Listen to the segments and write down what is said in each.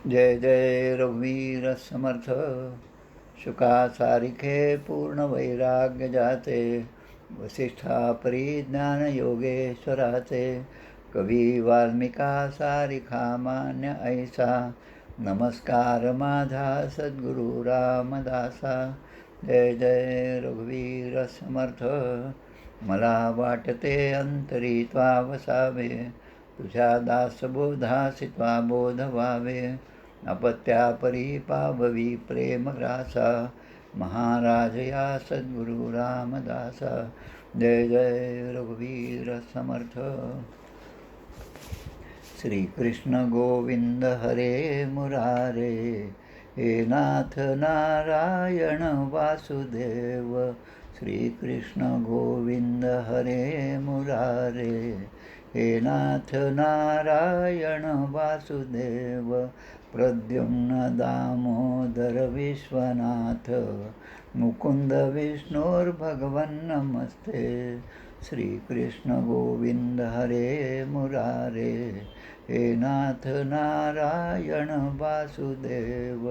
जय जय रघुवीर समर्थ. शुका सारिखे पूर्ण वैराग्य जाते, वसिष्ठा परिज्ञान योगेश्वराचे. कवी वाल्मिका सारिखा मान्य ऐसा, नमस्कार माझा सद्गुरु रामदासा. जय जय रघुवीर समर्थ. मला वाटते अंतरी त्वा वसावे, तुझ्या दासबोधासी त्वा बोध व्हावे. अपत्यापरी पाववी प्रेमग्रासा, महाराज या सद्गुरु रामदासा. जय जय रघुवीर समर्थ. श्रीकृष्ण गोविंद हरे मुरारे, हे नाथ नारायण वासुदेव. श्रीकृष्ण गोविंद हरे मुरारे, हे नाथ नारायण वासुदेव. प्रद्युम्न दामोदर विश्वनाथ, मुकुंद विष्णुर्भगवन् नमस्ते. श्रीकृष्ण गोविंद हरे मुरारे, हे नाथ नारायण वासुदेव.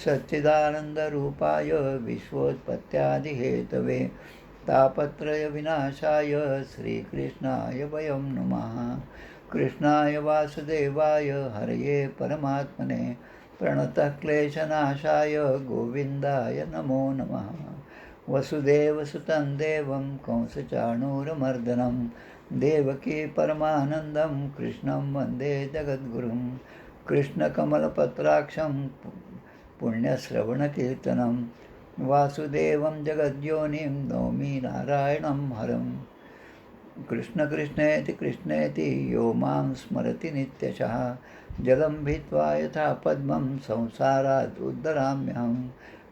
सच्चिदानंद रूपाय विश्वोत्पत्त्यादिहेतवे, तापत्रय विनाशाय श्रीकृष्णाय वयं नमः. कृष्णाय वासुदेवाय हरये परमात्मने, प्रणतः क्लेशनाशाय गोविंदाय नमो नमः. वसुदेवसुतं देवं कंसचाणूरमर्दनं, देवकी परमानन्दं कृष्णं वन्दे जगद्गुरुं. कृष्णकमलपत्राक्षं पुण्यश्रवणकीर्तनं, वासुदेवं जगद्योनिं नौमि नारायणं हरं. कृष्ण कृष्णेति कृष्णेति यो मां स्मरति नित्यशः, जलं भित्वा यथा पद्मं संसारात् उद्धराम्यहं.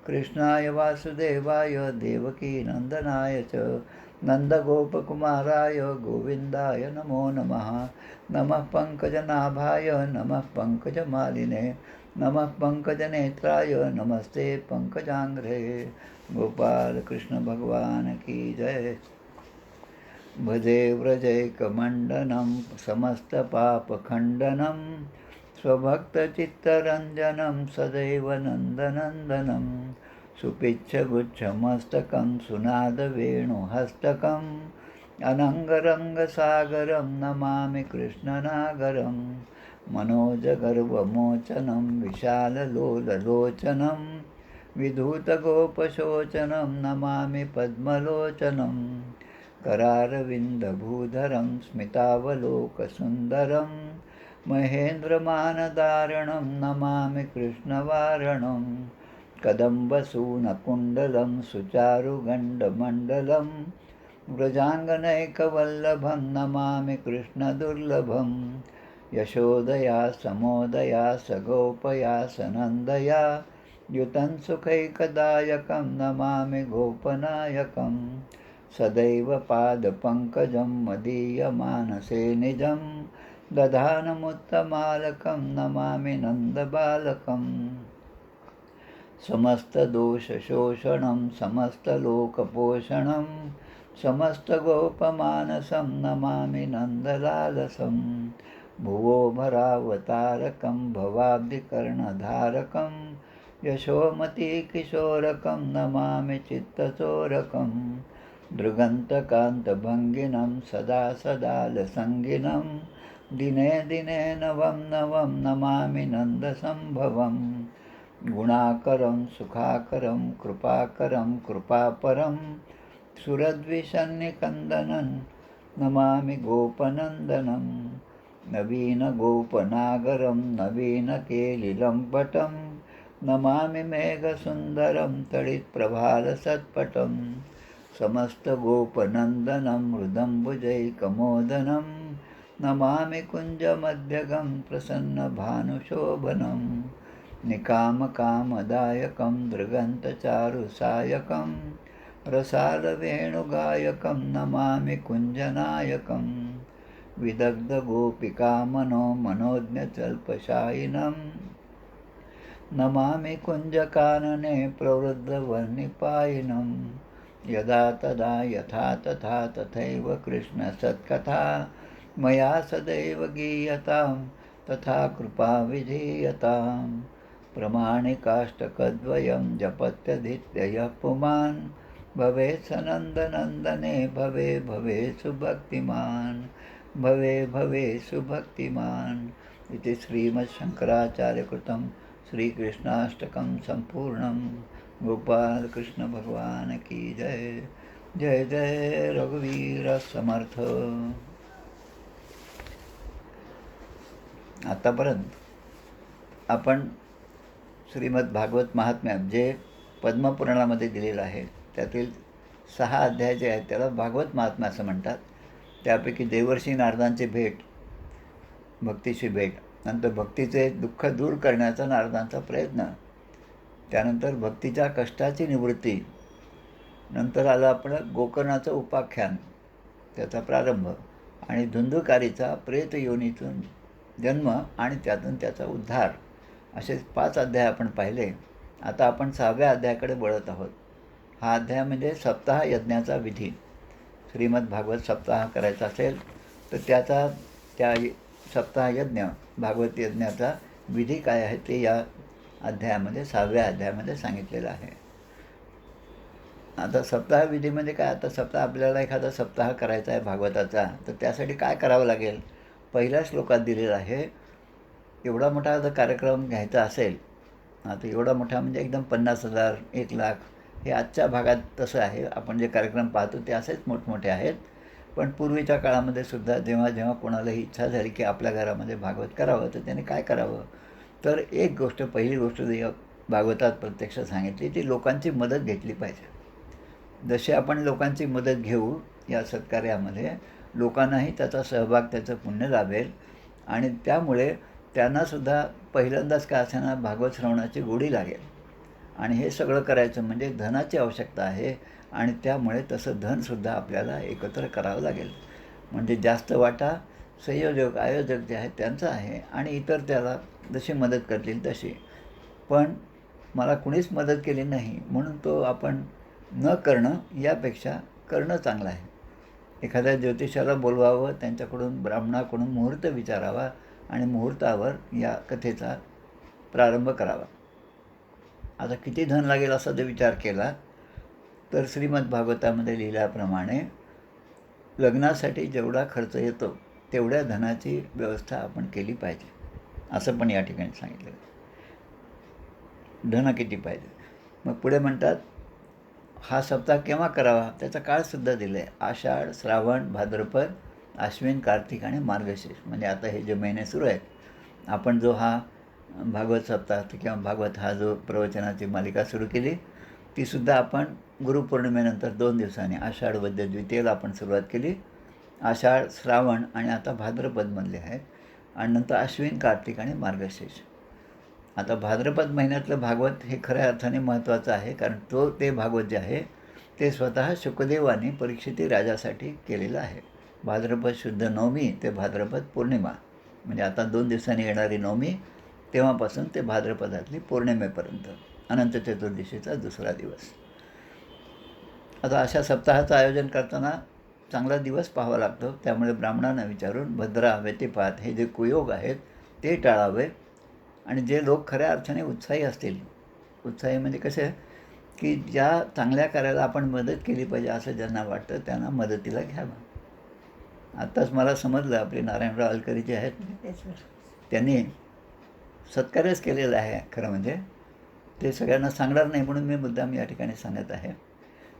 कृष्णाय वासुदेवाय देवकी नन्दनाय च, नन्दगोपकुमाराय गोविन्दाय नमो नमः. नमः पङ्कजनाभाय नमः पङ्कजमालिने, नमः पङ्कजनेत्राय नमस्ते पङ्कजाङ्घ्रे. गोपाल कृष्ण भगवान की जय. भजे व्रजैकमण्डनं समस्तपापखण्डनं, स्वभक्तचित्तरञ्जनं सदैव नन्दनन्दनं. सुपिच्छगुच्छमस्तकं सुनादवेणुहस्तकम्, अनङ्गरङ्गसागरं नमामि कृष्णनागरं. मनोजगर्वमोचनं विशाललोललोचनं, विधूतगोपशोचनं नमामि पद्मलोचनं. करारविन्दभूधरं स्मितावलोकसुन्दरं, महेन्द्रमानदारणं नमामि कृष्णवारणं. कदम्बसूनकुण्डलं सुचारुगण्डमण्डलं, व्रजाङ्गनैकवल्लभं नमामि कृष्णदुर्लभं. यशोदया समोदया सगोपया सनन्दया, युतं सुखैकदायकं नमामि गोपनायकं. सदैव पादपङ्कजं मदीयमानसे निजं, दधानमुत्तमालकं नमामि नन्दबालकं. समस्तदोषशोषणं समस्तलोकपोषणं, समस्तगोपमानसं नमामि नन्दलालसं. भुवो भरावतारकं भवाब्धिकर्णधारकं, यशोमतीकिशोरकं नमामि चित्तचोरकं. दृगन्तकान्तभङ्गिनं सदा सदालसङ्गिनं, दिने दिने नवं नवं नमामि नन्दसम्भवं. गुणाकरं सुखाकरं कृपाकरं कृपापरं, सुरद्विषन्निकन्दनं नमामि गोपनन्दनं. नवीनगोपनागरं नवीनकेलिलम्पटं, नमामि मेघसुन्दरं तडित्प्रभालसत्पटं. समस्तगोपनन्दनं हृदम्बुजैकमोदनं, नमामि कुञ्जमध्यगं प्रसन्नभानुशोभनं. निकामकामदायकं दृगन्तचारुसायकं, रसालवेणुगायकं नमामि कुञ्जनायकं. विदग्धगोपिकामनो मनोज्ञचल्पशायिनं, नमामि कुञ्जकानने प्रवृद्धवर्णिपायिनं. यदा तदा यथा तथा तथैव कृष्णसत्कथा, मया सदैव गीयतां तथा कृपा विधीयताम् प्रमाणिकाष्टकद्वयं जपत्यधीत्ययः पुमान् भवेत् सनन्दनन्दने भवे भवे सुभक्तिमान् भवे भवे सुभक्तिमान् इति श्रीमच्छङ्कराचार्यकृतं श्रीकृष्णाष्टकं सम्पूर्णं। गोपाल कृष्ण भगवान की जय। जय जय रघुवीर समर्थ। आतापर्यंत आपण श्रीमद भागवत महात्म्यात जे पद्मपुराणामध्ये दिलेलं आहे त्यातील 6 अध्याय जे आहेत त्याला भागवत महात्म्य असं म्हणतात. त्यापैकी देवर्षी नारदांची भेट, भक्तीची भेट, नंतर भक्तीचे दुःख दूर करण्याचा नारदांचा प्रयत्न, त्यानंतर भक्तीच्या कष्टाची निवृत्ती, नंतर आलं आपलं गोकर्णाचं उपाख्यान, त्याचा प्रारंभ, आणि धुंधुकारीचा प्रेत योनीतून जन्म आणि त्यातून त्याचा उद्धार, असे 5 अध्याय आपण पाहिले. आता आपण 6व्या अध्यायाकडे वळत आहोत. हा अध्याय म्हणजे सप्ताह यज्ञाचा विधी. श्रीमद भागवत सप्ताह करायचा असेल तर त्या सप्ताह यज्ञ, भागवत यज्ञाचा विधी काय आहे ते या अध्यायामध्ये 6व्या अध्यायामध्ये सांगितलेलं आहे. आता सप्ताह विधी म्हणजे काय? आता आपल्याला एखादा सप्ताह करायचा आहे भागवताचा, तर त्यासाठी काय करावं लागेल? पहिल्या श्लोकात दिलेला आहे. एवढा मोठा जर कार्यक्रम घ्यायचा असेल, आता एवढा मोठा म्हणजे एकदम 50,000, 1,00,000, हे आजच्या भागात तसं आहे. आपण जे कार्यक्रम पाहतो ते असेच मोठमोठे आहेत. पण पूर्वीच्या काळामध्ये सुद्धा जेव्हा जेव्हा कोणालाही इच्छा झाली की आपल्या घरामध्ये भागवत करावं, तर त्याने काय करावं? तर एक गोष्ट, पहिली गोष्ट जी भागवतात प्रत्यक्ष सांगितली ती लोकांची मदत घेतली पाहिजे. जसे आपण लोकांची मदत घेऊ या सत्कार्यामध्ये, लोकांनाही त्याचा सहभाग, त्याचं पुण्य लाभेल आणि त्यामुळे त्यांनासुद्धा पहिल्यांदाच का असेना भागवत श्रवणाची गोडी लागेल. आणि हे सगळं करायचं म्हणजे धनाची आवश्यकता आहे आणि त्यामुळे तसं धनसुद्धा आपल्याला एकत्र करावं लागेल. म्हणजे जास्त वाटा संयोजक, आयोजक जे आहेत त्यांचा आहे आणि इतर त्याला जशी मदत करतील तशी. पण मला कुणीच मदत केली नाही म्हणून तो आपण न करणं यापेक्षा करणं चांगलं आहे. एखाद्या ज्योतिषाला बोलवावं, त्यांच्याकडून ब्राह्मणाकडून मुहूर्त विचारावा आणि मुहूर्तावर या कथेचा प्रारंभ करावा. आता किती धन लागेल असा जर विचार केला तर श्रीमद भागवतामध्ये लिहिल्याप्रमाणे लग्नासाठी जेवढा खर्च येतो तेवढ्या धनाची व्यवस्था आपण केली पाहिजे, असं पण या ठिकाणी सांगितलं. धन किती पाहिजे? मग पुढे म्हणतात हा सप्ताह केव्हा करावा त्याचा काळसुद्धा दिला आहे. आषाढ, श्रावण, भाद्रपद, आश्विन, कार्तिक आणि मार्गशीर्ष. म्हणजे आता हे जे महिने सुरू आहेत, आपण जो हा भागवत सप्ताह किंवा भागवत हा जो प्रवचनाची मालिका सुरू केली तीसुद्धा आपण गुरुपौर्णिमेनंतर 2 दिवसांनी आषाढ वद्य द्वितीयेला आपण सुरुवात केली. आषाढ, श्रावण आणि आता भाद्रपदमधले आहेत आणि नंतर आश्विन, कार्तिक आणि मार्गशीर्ष. आता भाद्रपद महिन्यातलं भागवत हे खऱ्या अर्थाने महत्त्वाचं आहे, कारण ते भागवत जे आहे ते स्वतः शुकदेवाने परीक्षिती राजासाठी केलेलं आहे. भाद्रपद शुद्ध नवमी ते भाद्रपद पौर्णिमा, म्हणजे आता 2 दिवसांनी येणारी नवमी तेव्हापासून ते भाद्रपदातली पौर्णिमेपर्यंत, अनंत चतुर्दशीचा दुसरा दिवस. आता अशा सप्ताहाचं आयोजन करताना चांगला दिवस पाहावा लागतो. त्यामुळे ब्राह्मणांना विचारून भद्रा, व्यतिपात हे जे कुयोग आहेत ते टाळावे आणि जे लोक खऱ्या अर्थाने उत्साही असतील, उत्साही म्हणजे कसे की ज्या चांगल्या कार्याला आपण मदत केली पाहिजे असं ज्यांना वाटतं त्यांना मदतीला घ्यावं. आत्ताच मला समजलं आपले नारायणराव अलकरी जे आहेत त्यांनी सत्कार्यच केलेलं आहे. खरं म्हणजे ते सगळ्यांना सांगणार नाही म्हणून मी मुद्दाम या ठिकाणी सांगत आहे.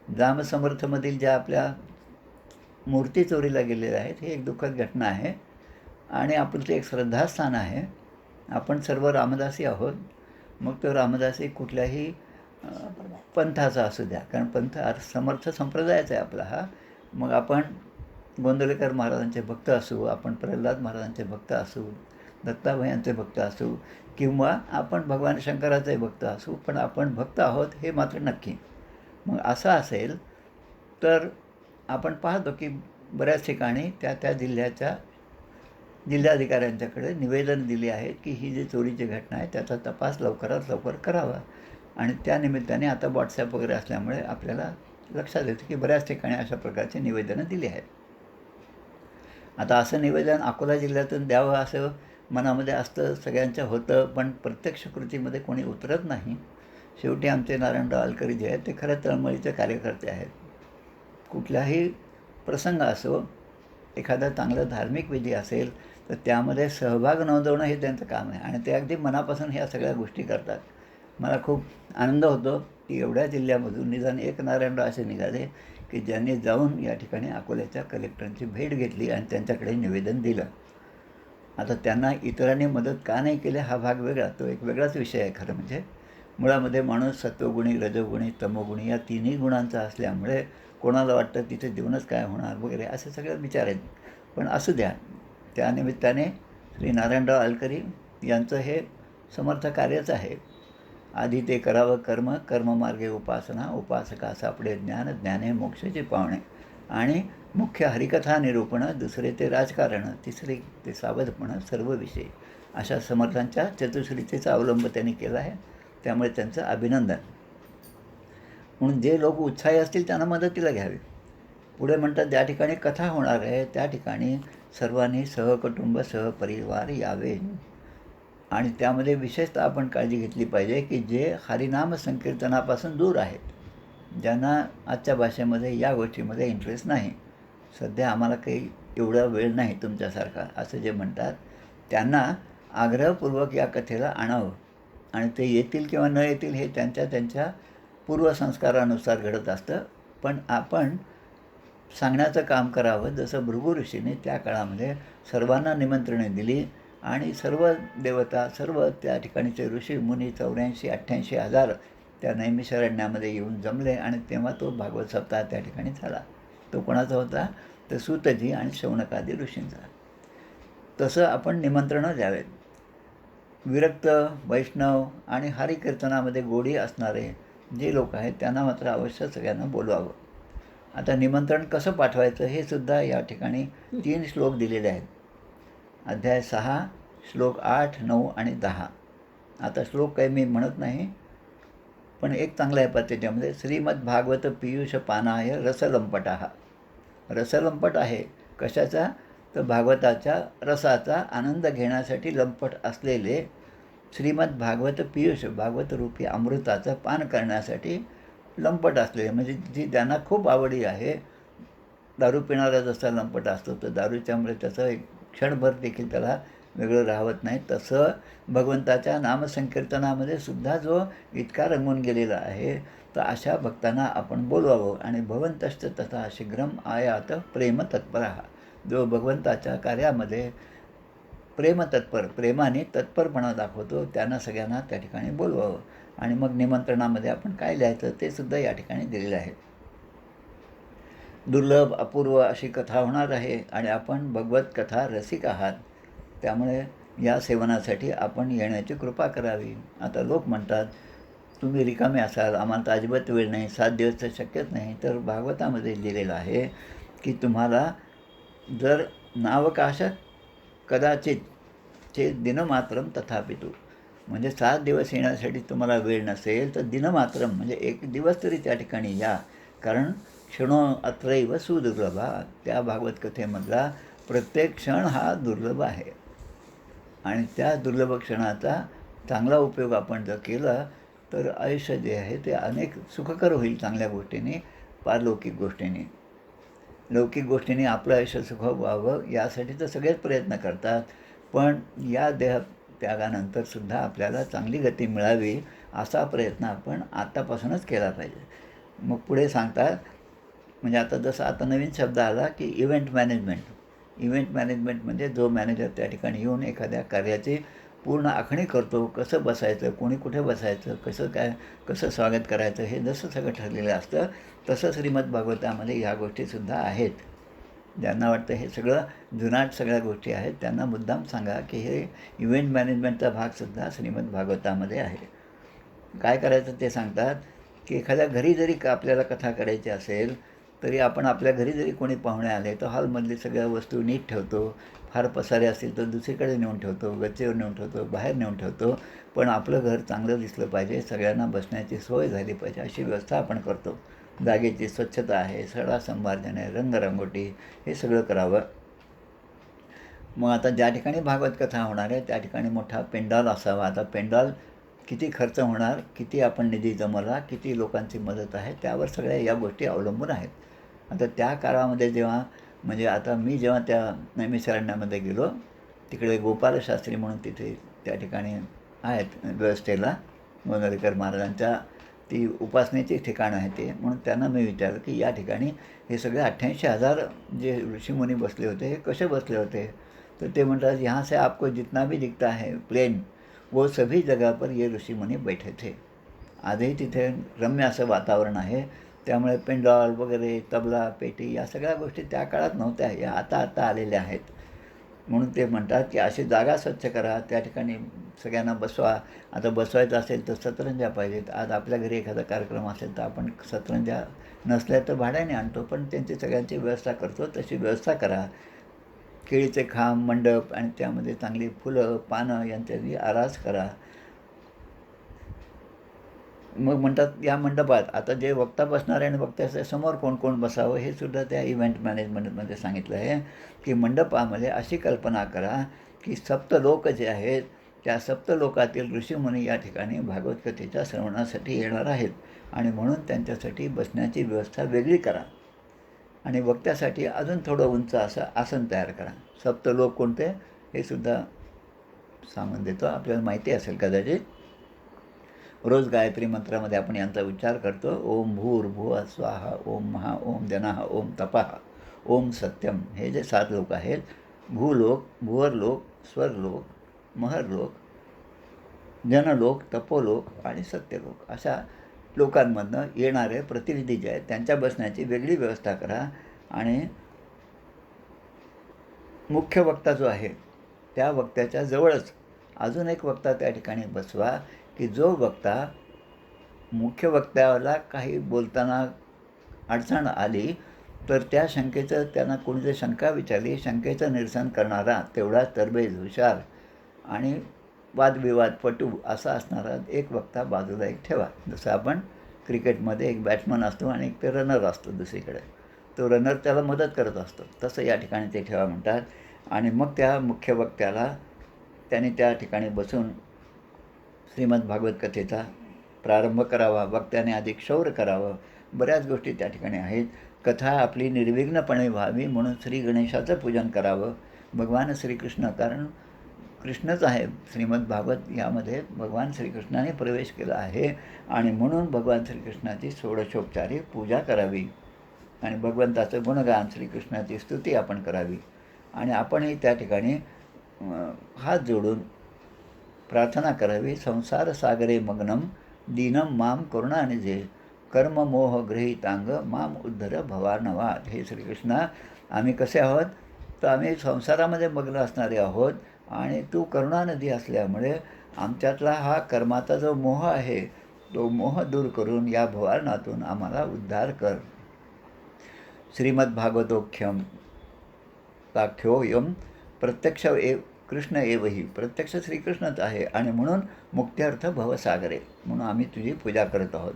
जामसमर्थमधील ज्या आपल्या मूर्ती चोरीला गेलेल्या आहेत ही एक दुःखद घटना आहे आणि आपलं ते एक श्रद्धास्थान आहे. आपण सर्व रामदासी आहोत, मग तो रामदासी कुठल्याही पंथाचा असू द्या, कारण पंथ समर्थ संप्रदायाचा आहे आपला हा. मग आपण गोंदवलेकर महाराजांचे भक्त असू, आपण प्रल्हाद महाराजांचे भक्त असू, दत्ताभायांचे भक्त असू किंवा आपण भगवान शंकराचे भक्त असू, पण आपण भक्त आहोत हे मात्र नक्की. मग असं असेल तर आपण पाहतो की बऱ्याच ठिकाणी त्या जिल्हाधिकाऱ्यांच्याकडे निवेदन दिले आहेत की ही जी चोरीची घटना आहे त्याचा तपास लवकरात लवकर करावा. आणि त्या निमित्ताने आता व्हॉट्सॲप वगैरे असल्यामुळे आपल्याला लक्षात येतं की बऱ्याच ठिकाणी अशा प्रकारची निवेदनं दिली आहेत. आता असं निवेदन अकोला जिल्ह्यातून द्यावं असं मनामध्ये असतं, सगळ्यांच्या होतं, पण प्रत्यक्ष कृतीमध्ये कोणी उतरत नाही. शेवटी आमचे नारायणराव आलकरी जे आहेत ते खरं तळमळीचे कार्यकर्ते आहेत. कुठलाही प्रसंग असो, एखादा चांगला धार्मिक विधी असेल तर त्यामध्ये सहभाग नोंदवणं हे त्यांचं काम आहे आणि ते अगदी मनापासून ह्या सगळ्या गोष्टी करतात. मला खूप आनंद होतो की एवढ्या जिल्ह्यामधून निदान एक नारायणराव असे निघाले की ज्यांनी जाऊन या ठिकाणी अकोल्याच्या कलेक्टरांची भेट घेतली आणि त्यांच्याकडे निवेदन दिलं. आता त्यांना इतरांनी मदत का नाही केली हा भाग वेगळा, तो एक वेगळाच विषय आहे. खरं म्हणजे मुळामध्ये माणूस सत्वगुणी, रजोगुणी, तमोगुणी या तिन्ही गुणांचा असल्यामुळे कोणाला वाटतं तिथे देऊनच काय होणार वगैरे असे सगळे विचार आहेत. पण असू द्या, त्यानिमित्ताने श्री नारायणराव आलकरी यांचं हे समर्थ कार्यच आहे. आधी ते करावं कर्म, कर्ममार्गे उपासना, उपासका सापडे ज्ञान, ज्ञाने मोक्षाचे पावणे आणि मुख्य हरिकथा निरूपणं, दुसरे ते राजकारण, तिसरे ते सावधपणं सर्व विषय. अशा समर्थांच्या चतुश्रीतेचा अवलंब त्यांनी केला आहे. त्यामुळे त्यांचं अभिनंदन. म्हणून जे लोक उत्साही असतील त्यांना मदतीला घ्यावी. पुढे म्हणतात ज्या ठिकाणी कथा होणार आहे त्या ठिकाणी सर्वांनी सहकुटुंब सहपरिवार यावे आणि त्यामध्ये विशेषतः आपण काळजी घेतली पाहिजे की जे हरिनाम संकीर्तनापासून दूर आहेत, ज्यांना आजच्या भाषेमध्ये या गोष्टीमध्ये इंटरेस्ट नाही, सध्या आम्हाला काही एवढा वेळ नाही तुमच्यासारखा असं जे म्हणतात, त्यांना आग्रहपूर्वक या कथेला आणावं आणि ते येतील किंवा न येतील हे त्यांच्या त्यांच्या पूर्वसंस्कारानुसार घडत असतं. पण आपण सांगण्याचं काम करावं. जसं भृगु ऋषीने त्या काळामध्ये सर्वांना निमंत्रणे दिली आणि सर्व देवता, सर्व त्या ठिकाणचे ऋषी मुनी 84-88 हजार त्या नैमिषारण्यामध्ये येऊन जमले आणि तेव्हा तो भागवत सप्ताह त्या ठिकाणी झाला. तो कोणाचा होता? तर सूतजी आणि शौनकादी ऋषींचा. तसं आपण निमंत्रणं द्यावेत. विरक्त, वैष्णव आणि हरिकीर्तनामध्ये गोडी असणारे जे लोक आहेत त्यांना मात्र अवश्य सगळ्यांना बोलवावं. आता निमंत्रण कसं पाठवायचं हे सुद्धा या ठिकाणी 3 श्लोक दिलेले आहेत. अध्याय 6, श्लोक 8, 9 आणि 10. आता श्लोक काही मी म्हणत नाही, पण एक चांगला आहे त्याच्यामध्ये. श्रीमद भागवत पीयूष पानाय रसलंपटा. रसलंपट आहे कशाचा? तर भागवताच्या रसाचा आनंद घेण्यासाठी लंपट असलेले श्रीमद भागवत पीयूष, भागवत रूपी अमृताचं पान करण्यासाठी लंपट असलेले, म्हणजे जी ज्यांना खूप आवडी आहे. दारू पिणारा जसा लंपट असतो तर दारूच्यामुळे त्याचं एक क्षणभर देखील त्याला वेगळं राहत नाही, तसं भगवंताच्या नामसंकीर्तनामध्ये सुद्धा जो इतका रंगून गेलेला आहे तर अशा भक्तांना आपण बोलवावं. आणि भवंतश्च तथा शीघ्रम आयात प्रेमतत्परः. जो भगवंताच्या कार्यामध्ये प्रेमतत्पर, प्रेमाने तत्परपणा दाखवतो त्यांना सगळ्यांना त्या ठिकाणी बोलवावं. आणि मग निमंत्रणामध्ये आपण काय लिहायचं ते सुद्धा या ठिकाणी दिलेलं आहे. दुर्लभ अपूर्व अशी कथा होणार आहे आणि आपण भगवत कथा रसिक आहात, त्यामुळे या सेवनासाठी आपण येण्याची कृपा करावी. आता लोक म्हणतात तुम्ही रिकामे असाल, आम्हाला तर अजिबात वेळ नाही, 7 दिवस तर शक्यच नाही. तर भागवतामध्ये लिहिलेलं आहे की तुम्हाला जर नावकाशात कदाचित चे दिनमात्रम तथापितु, म्हणजे 7 दिवस येण्यासाठी तुम्हाला वेळ नसेल तर दिनमात्रम म्हणजे 1 दिवस तरी त्या ठिकाणी या. कारण क्षणो अत्रैव सुदुर्लभा, त्या भागवत कथेमधला प्रत्येक क्षण हा दुर्लभ आहे आणि त्या दुर्लभ क्षणाचा चांगला उपयोग आपण जर केला तर आयुष्य जे आहे ते अनेक सुखकर होईल. चांगल्या गोष्टींनी, पारलौकिक गोष्टींनी, लौकिक गोष्टींनी आपलं आयुष्य सुख व्हावं यासाठी तर सगळेच प्रयत्न करतात, पण या देह त्यागानंतरसुद्धा आपल्याला चांगली गती मिळावी असा प्रयत्न आपण आत्तापासूनच केला पाहिजे. मग पुढे सांगतात, म्हणजे आता जसं आता नवीन शब्द आला की इव्हेंट मॅनेजमेंट. इव्हेंट मॅनेजमेंट म्हणजे जो मॅनेजर त्या ठिकाणी येऊन एखाद्या कार्याची पूर्ण आखणी करतो, कसं बसायचं, कोणी कुठे बसायचं, कसं स्वागत करायचं, हे जसं सगळं ठरलेलं असतं तसं श्रीमद भागवतामध्ये ह्या गोष्टीसुद्धा आहेत. ज्यांना वाटतं हे सगळं जुनाट सगळ्या गोष्टी आहेत त्यांना मुद्दाम सांगा की हे इव्हेंट मॅनेजमेंटचा भागसुद्धा श्रीमद भागवतामध्ये आहे. काय करायचं ते सांगतात की एखाद्या घरी जरी आपल्याला कथा करायची असेल तरी आपण आपल्या घरी जरी कोणी पाहुणे आले तर हॉलमधली सगळ्या वस्तू नीट ठेवतो. फार पसारे असतील तर दुसरीकडे नेऊन ठेवतो, गच्चीवर नेऊन ठेवतो, बाहेर नेऊन ठेवतो. पण आपलं घर चांगलं दिसलं पाहिजे, सगळ्यांना बसण्याची सोय झाली पाहिजे अशी व्यवस्था आपण करतो. जागेची स्वच्छता आहे, सडा संभार्जन आहे, रंगरंगोटी, हे सगळं करावं. मग आता ज्या ठिकाणी भागवत कथा होणार आहे त्या ठिकाणी मोठा पेंडॉल असावा. आता पेंडॉल किती खर्च होणार, किती आपण निधी जमवला, किती लोकांची मदत आहे, त्यावर सगळ्या या गोष्टी अवलंबून आहेत. आता त्या काळामध्ये जेव्हा म्हणजे आता मी जेव्हा त्या नैमिषारण्यामध्ये गेलो, तिकडे गोपालशास्त्री म्हणून तिथे त्या ठिकाणी आहेत व्यवस्थेला, गोंदवलेकर महाराजांच्या ती उपासनेची ठिकाणं आहे ते. म्हणून त्यांना मी विचारलं की या ठिकाणी हे सगळे 88,000 जे ऋषीमुनी बसले होते हे कसे बसले होते. तर ते म्हणतात यहाँ से आपको जितना भी दिखता है प्लेन वो सभी जगह पर ये ऋषीमुनी बैठे थे. आजही तिथे रम्य असं वातावरण आहे. त्यामुळे पेंडॉल वगैरे तबला पेटी या सगळ्या गोष्टी त्या काळात नव्हत्या, या आता आता आलेल्या आहेत. म्हणून ते म्हणतात की अशी जागा स्वच्छ करा, त्या ठिकाणी सगळ्यांना बसवा. आता बसवायचं असेल तर सतरंज्या पाहिजेत. आज आपल्या घरी एखादा कार्यक्रम असेल तर आपण सतरंज्या नसल्या तर भाड्याने आणतो, पण त्यांची सगळ्यांची व्यवस्था करतो, तशी व्यवस्था करा. केळीचे खांब, मंडप आणि त्यामध्ये चांगली फुलं पानं यांच्यानी आरास करा. मग म्हणतात या मंडपात आता जे वक्ता बसणार आहे आणि वक्त्याच्या समोर कोण कोण बसावं हे सुद्धा त्या इव्हेंट मॅनेजमेंटमध्ये सांगितलं आहे की मंडपामध्ये अशी कल्पना करा की सप्तलोक जे आहेत त्या सप्तलोकातील ऋषीमुनी या ठिकाणी भागवत कथेच्या श्रवणासाठी येणार आहेत आणि म्हणून त्यांच्यासाठी बसण्याची व्यवस्था वेगळी करा आणि वक्त्यासाठी अजून थोडं उंच असं आसन तयार करा. सप्तलोक कोणते हे सुद्धा सांगून देतो, आपल्याला माहिती असेल कदाचित. रोज गायत्री मंत्रामध्ये आपण यांचा उच्चार करतो. ओम भूर्भुवः स्वाहा, ओम महा, ओम जनाः, ओम तपः, ओम सत्यम. हे जे 7 लोक आहेत, भूलोक, भुवरलोक, स्वर्गलोक, महरलोक, जनलोक, तपोलोक आणि सत्यलोक अशा लोकांमधनं येणारे प्रतिनिधी जे आहेत त्यांच्या बसण्याची वेगळी व्यवस्था करा आणि मुख्य वक्ता जो आहे त्या वक्त्याच्या जवळच अजून एक वक्ता त्या ठिकाणी बसवा की जो वक्ता मुख्य वक्त्याला काही बोलताना अडचण आली तर त्या शंकेचं त्यांना कोणी जर शंका विचारली, शंकेचं निरसन करणारा तेवढा तरबेज, हुशार आणि वादविवाद पटू असा असणारा एक वक्ता बाजूला एक ठेवा. जसं आपण क्रिकेटमध्ये एक बॅट्समन असतो आणि एक ते रनर असतो दुसरीकडे, तो रनर त्याला मदत करत असतो, तसं या ठिकाणी ते ठेवा म्हणतात. आणि मग त्या मुख्य वक्त्याला त्याने त्या ठिकाणी बसून श्रीमद भागवत कथेचा प्रारंभ करावा, वक्त्याने आधी क्षौर करावं. बऱ्याच गोष्टी त्या ठिकाणी आहेत. कथा आपली निर्विघ्नपणे व्हावी म्हणून श्री गणेशाचं पूजन करावं. भगवान श्रीकृष्ण, कारण कृष्णच आहे श्रीमद भागवत यामध्ये, भगवान श्रीकृष्णाने प्रवेश केला आहे आणि म्हणून भगवान श्रीकृष्णाची षोडशोपचारी पूजा करावी आणि भगवंताचं गुणगान, श्रीकृष्णाची स्तुती आपण करावी. आणि आपणही त्या ठिकाणी हात जोडून प्रार्थना करावी. संसार सागरे मग्नम दीनम माम करुणानिधे कर्म मोह गृहीतांग माम उद्धर भवार्णवात. हे श्रीकृष्णा, आम्ही कसे आहोत तर आम्ही संसारामध्ये मग्न असणारे आहोत आणि तू करुणानिधी असल्यामुळे आमच्यातला हा कर्माचा जो मोह आहे तो मोह दूर करून या भवारणातून आम्हाला उद्धार कर. श्रीमद्भागवतोख्यम साख्योयम प्रत्यक्ष कृष्ण एवही, प्रत्यक्ष श्रीकृष्णच आहे आणि म्हणून मुक्त्यर्थ भवसागरे, म्हणून आम्ही तुझी पूजा करत आहोत.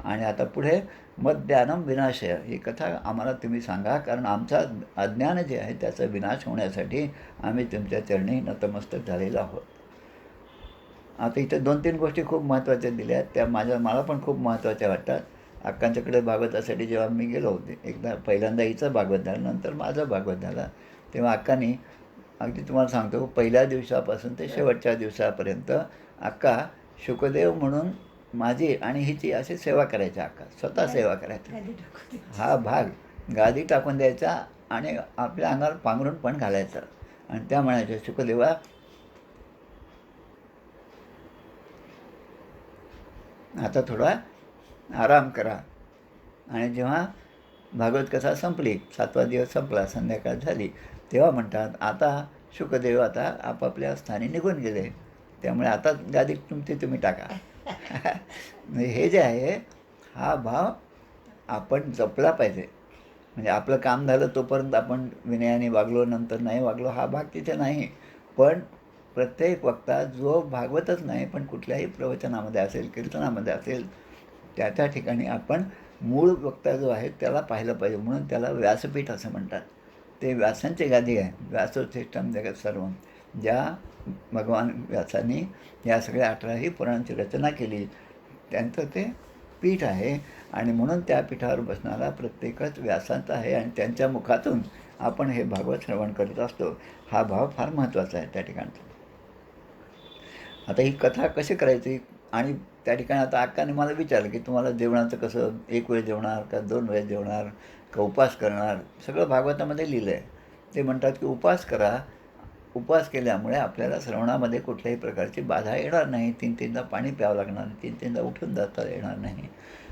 आणि आता पुढे मद्यानम विनाशय, ही कथा आम्हाला तुम्ही सांगा, कारण आमचा अज्ञान जे आहे त्याचा विनाश होण्यासाठी आम्ही तुमच्या चरणी नतमस्तक झालेलो आहोत. आता इथं 2-3 गोष्टी खूप महत्त्वाच्या दिल्या आहेत, त्या मला पण खूप महत्त्वाच्या वाटतात. अक्कांच्याकडे भागवतासाठी जेव्हा मी गेलो होते, एकदा पहिल्यांदा हिचं भागवत झालं, नंतर माझं भागवत झालं, तेव्हा अक्कांनी अगदी तुम्हाला सांगतो पहिल्या दिवसापासून ते शेवटच्या दिवसापर्यंत अक्का शुकदेव म्हणून माझी आणि हिची अशी सेवा करायच्या. अक्का स्वतः सेवा करायच्या. हा भाग गादी टाकून द्यायचा आणि आपल्या अंगावर पांघरून पण घालायचं आणि त्या म्हणायच्या, शुकदेवा आता थोडा आराम करा. आणि जेव्हा भागवत कथा संपली, 7वा दिवस संपला, संध्याकाळ झाली, तेव्हा म्हणतात आता शुकदेव आता आपापल्या स्थानी निघून गेले, त्यामुळे आता गादी तुम्ही टाका. हे जे आहे हा भाव आपण जपला पाहिजे. म्हणजे आपलं काम झालं तोपर्यंत आपण विनयाने वागलो, नंतर नाही वागलो, हा भाग तिथे नाही. पण प्रत्येक वक्ता जो भागवतच नाही पण कुठल्याही प्रवचनामध्ये असेल, कीर्तनामध्ये असेल, त्या ठिकाणी आपण मूळ वक्ता जो आहे त्याला पाहिलं पाहिजे. म्हणून त्याला व्यासपीठ असं म्हणतात. ते व्यासांची गादी आहे. व्यासोत्थिष्ठम जगत सर्वम. ज्या भगवान व्यासांनी या सगळ्या 18ही पुराणांची रचना केली त्यांचं ते पीठ आहे आणि म्हणून त्या पीठावर बसणारा प्रत्येकच व्यासांचा आहे आणि त्यांच्या मुखातून आपण हे भागवत श्रवण करत असतो. हा भाव फार महत्त्वाचा आहे त्या ठिकाणचा. आता ही कथा कशी करायची आणि त्या ठिकाणी आता अक्काने मला विचारलं की तुम्हाला जेवणाचं कसं, एक वेळ जेवणार का 2 वेळ जेवणार का उपास करणार, सगळं भागवतामध्ये लिहिलं आहे. ते म्हणतात की उपास करा. उपवास केल्यामुळे आपल्याला श्रवणामध्ये कुठल्याही प्रकारची बाधा येणार नाही. 3-3दा पाणी प्यावं लागणार नाही, 3-3दा उठून जाता येणार नाही,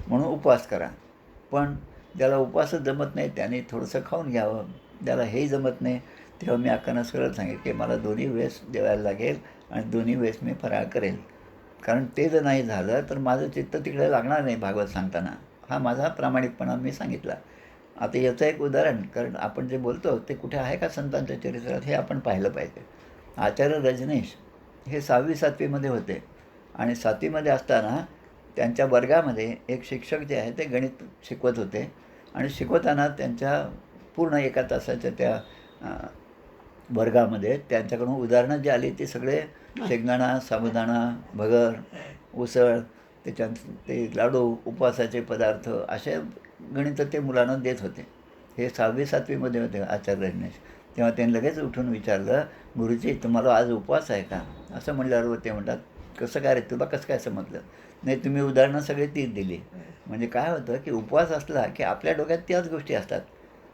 म्हणून उपवास करा. पण ज्याला उपवासच जमत नाही त्याने थोडंसं खाऊन घ्यावं. ज्याला हेही जमत नाही तेव्हा मी अक्कांना सरळ सांगितलं की मला दोन्ही वेळेस जेवायला लागेल आणि दोन्ही वेळेस मी फराळ करेल. कारण ते जर नाही झालं तर माझं चित्त तिकडे लागणार नाही भागवत सांगताना. हा माझा प्रामाणिकपणा मी सांगितला. आता याचं एक उदाहरण, कारण आपण जे बोलतो ते कुठे आहे का संतांच्या चरित्रात हे आपण पाहिलं पाहिजे. आचार्य रजनीश हे 6वी-7वीमध्ये होते आणि 7वीमध्ये असताना त्यांच्या वर्गामध्ये एक शिक्षक जे आहे ते गणित शिकवत होते आणि शिकवताना त्यांच्या पूर्ण 1 तासाच्या त्या वर्गामध्ये त्यांच्याकडून उदाहरणं जी आली ती सगळे शेंगदाणा, साबुदाणा, भगर, उसळ, त्याच्यात ते लाडू, उपवासाचे पदार्थ असे गणितं ते मुलांना देत होते. हे 6वी-7वीमध्ये होते आचार्य रजनीश. तेव्हा त्यांनी लगेच उठून विचारलं, गुरुजी तुम्हाला आज उपवास आहे का? असं म्हणल्यावर ते म्हणतात, कसं काय रे, तुला कसं काय समजलं? नाही, तुम्ही उदाहरणं सगळी तीच दिली. म्हणजे काय होतं की उपवास असला की आपल्या डोक्यात त्याच गोष्टी असतात.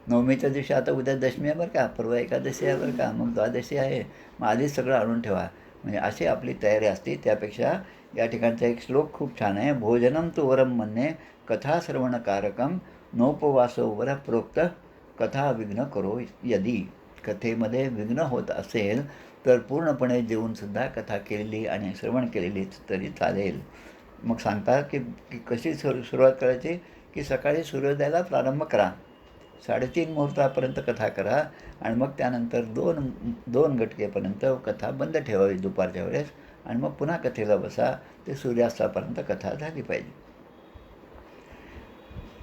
नवमीच्या दिवशी आता उद्या दशमी आहे बरं का, परवा एकादशी आहे बरं का, मग द्वादशी आहे, मग आधीच सगळं आणून ठेवा. म्हणजे अशी आपली तयारी असते. त्यापेक्षा या ठिकाणचा एक श्लोक खूप छान आहे. भोजनम तु वरम म्हणणे कथाश्रवणकारकम नोपवासो वर प्रोक्त कथा विघ्न करो यदी. कथेमध्ये विघ्न होत असेल तर पूर्णपणे जेवूनसुद्धा कथा केलेली आणि श्रवण केलेली तरी चालेल. मग सांगतात की कशी सुरुवात करायची, की सकाळी सूर्योदयाला प्रारंभ करा, 3:30 मुहूर्तापर्यंत कथा करा आणि मग त्यानंतर 2 गटकेपर्यंत कथा बंद ठेवावी दुपारच्या वेळेस आणि मग पुन्हा कथेला बसा. ते सूर्यास्तापर्यंत कथा झाली पाहिजे.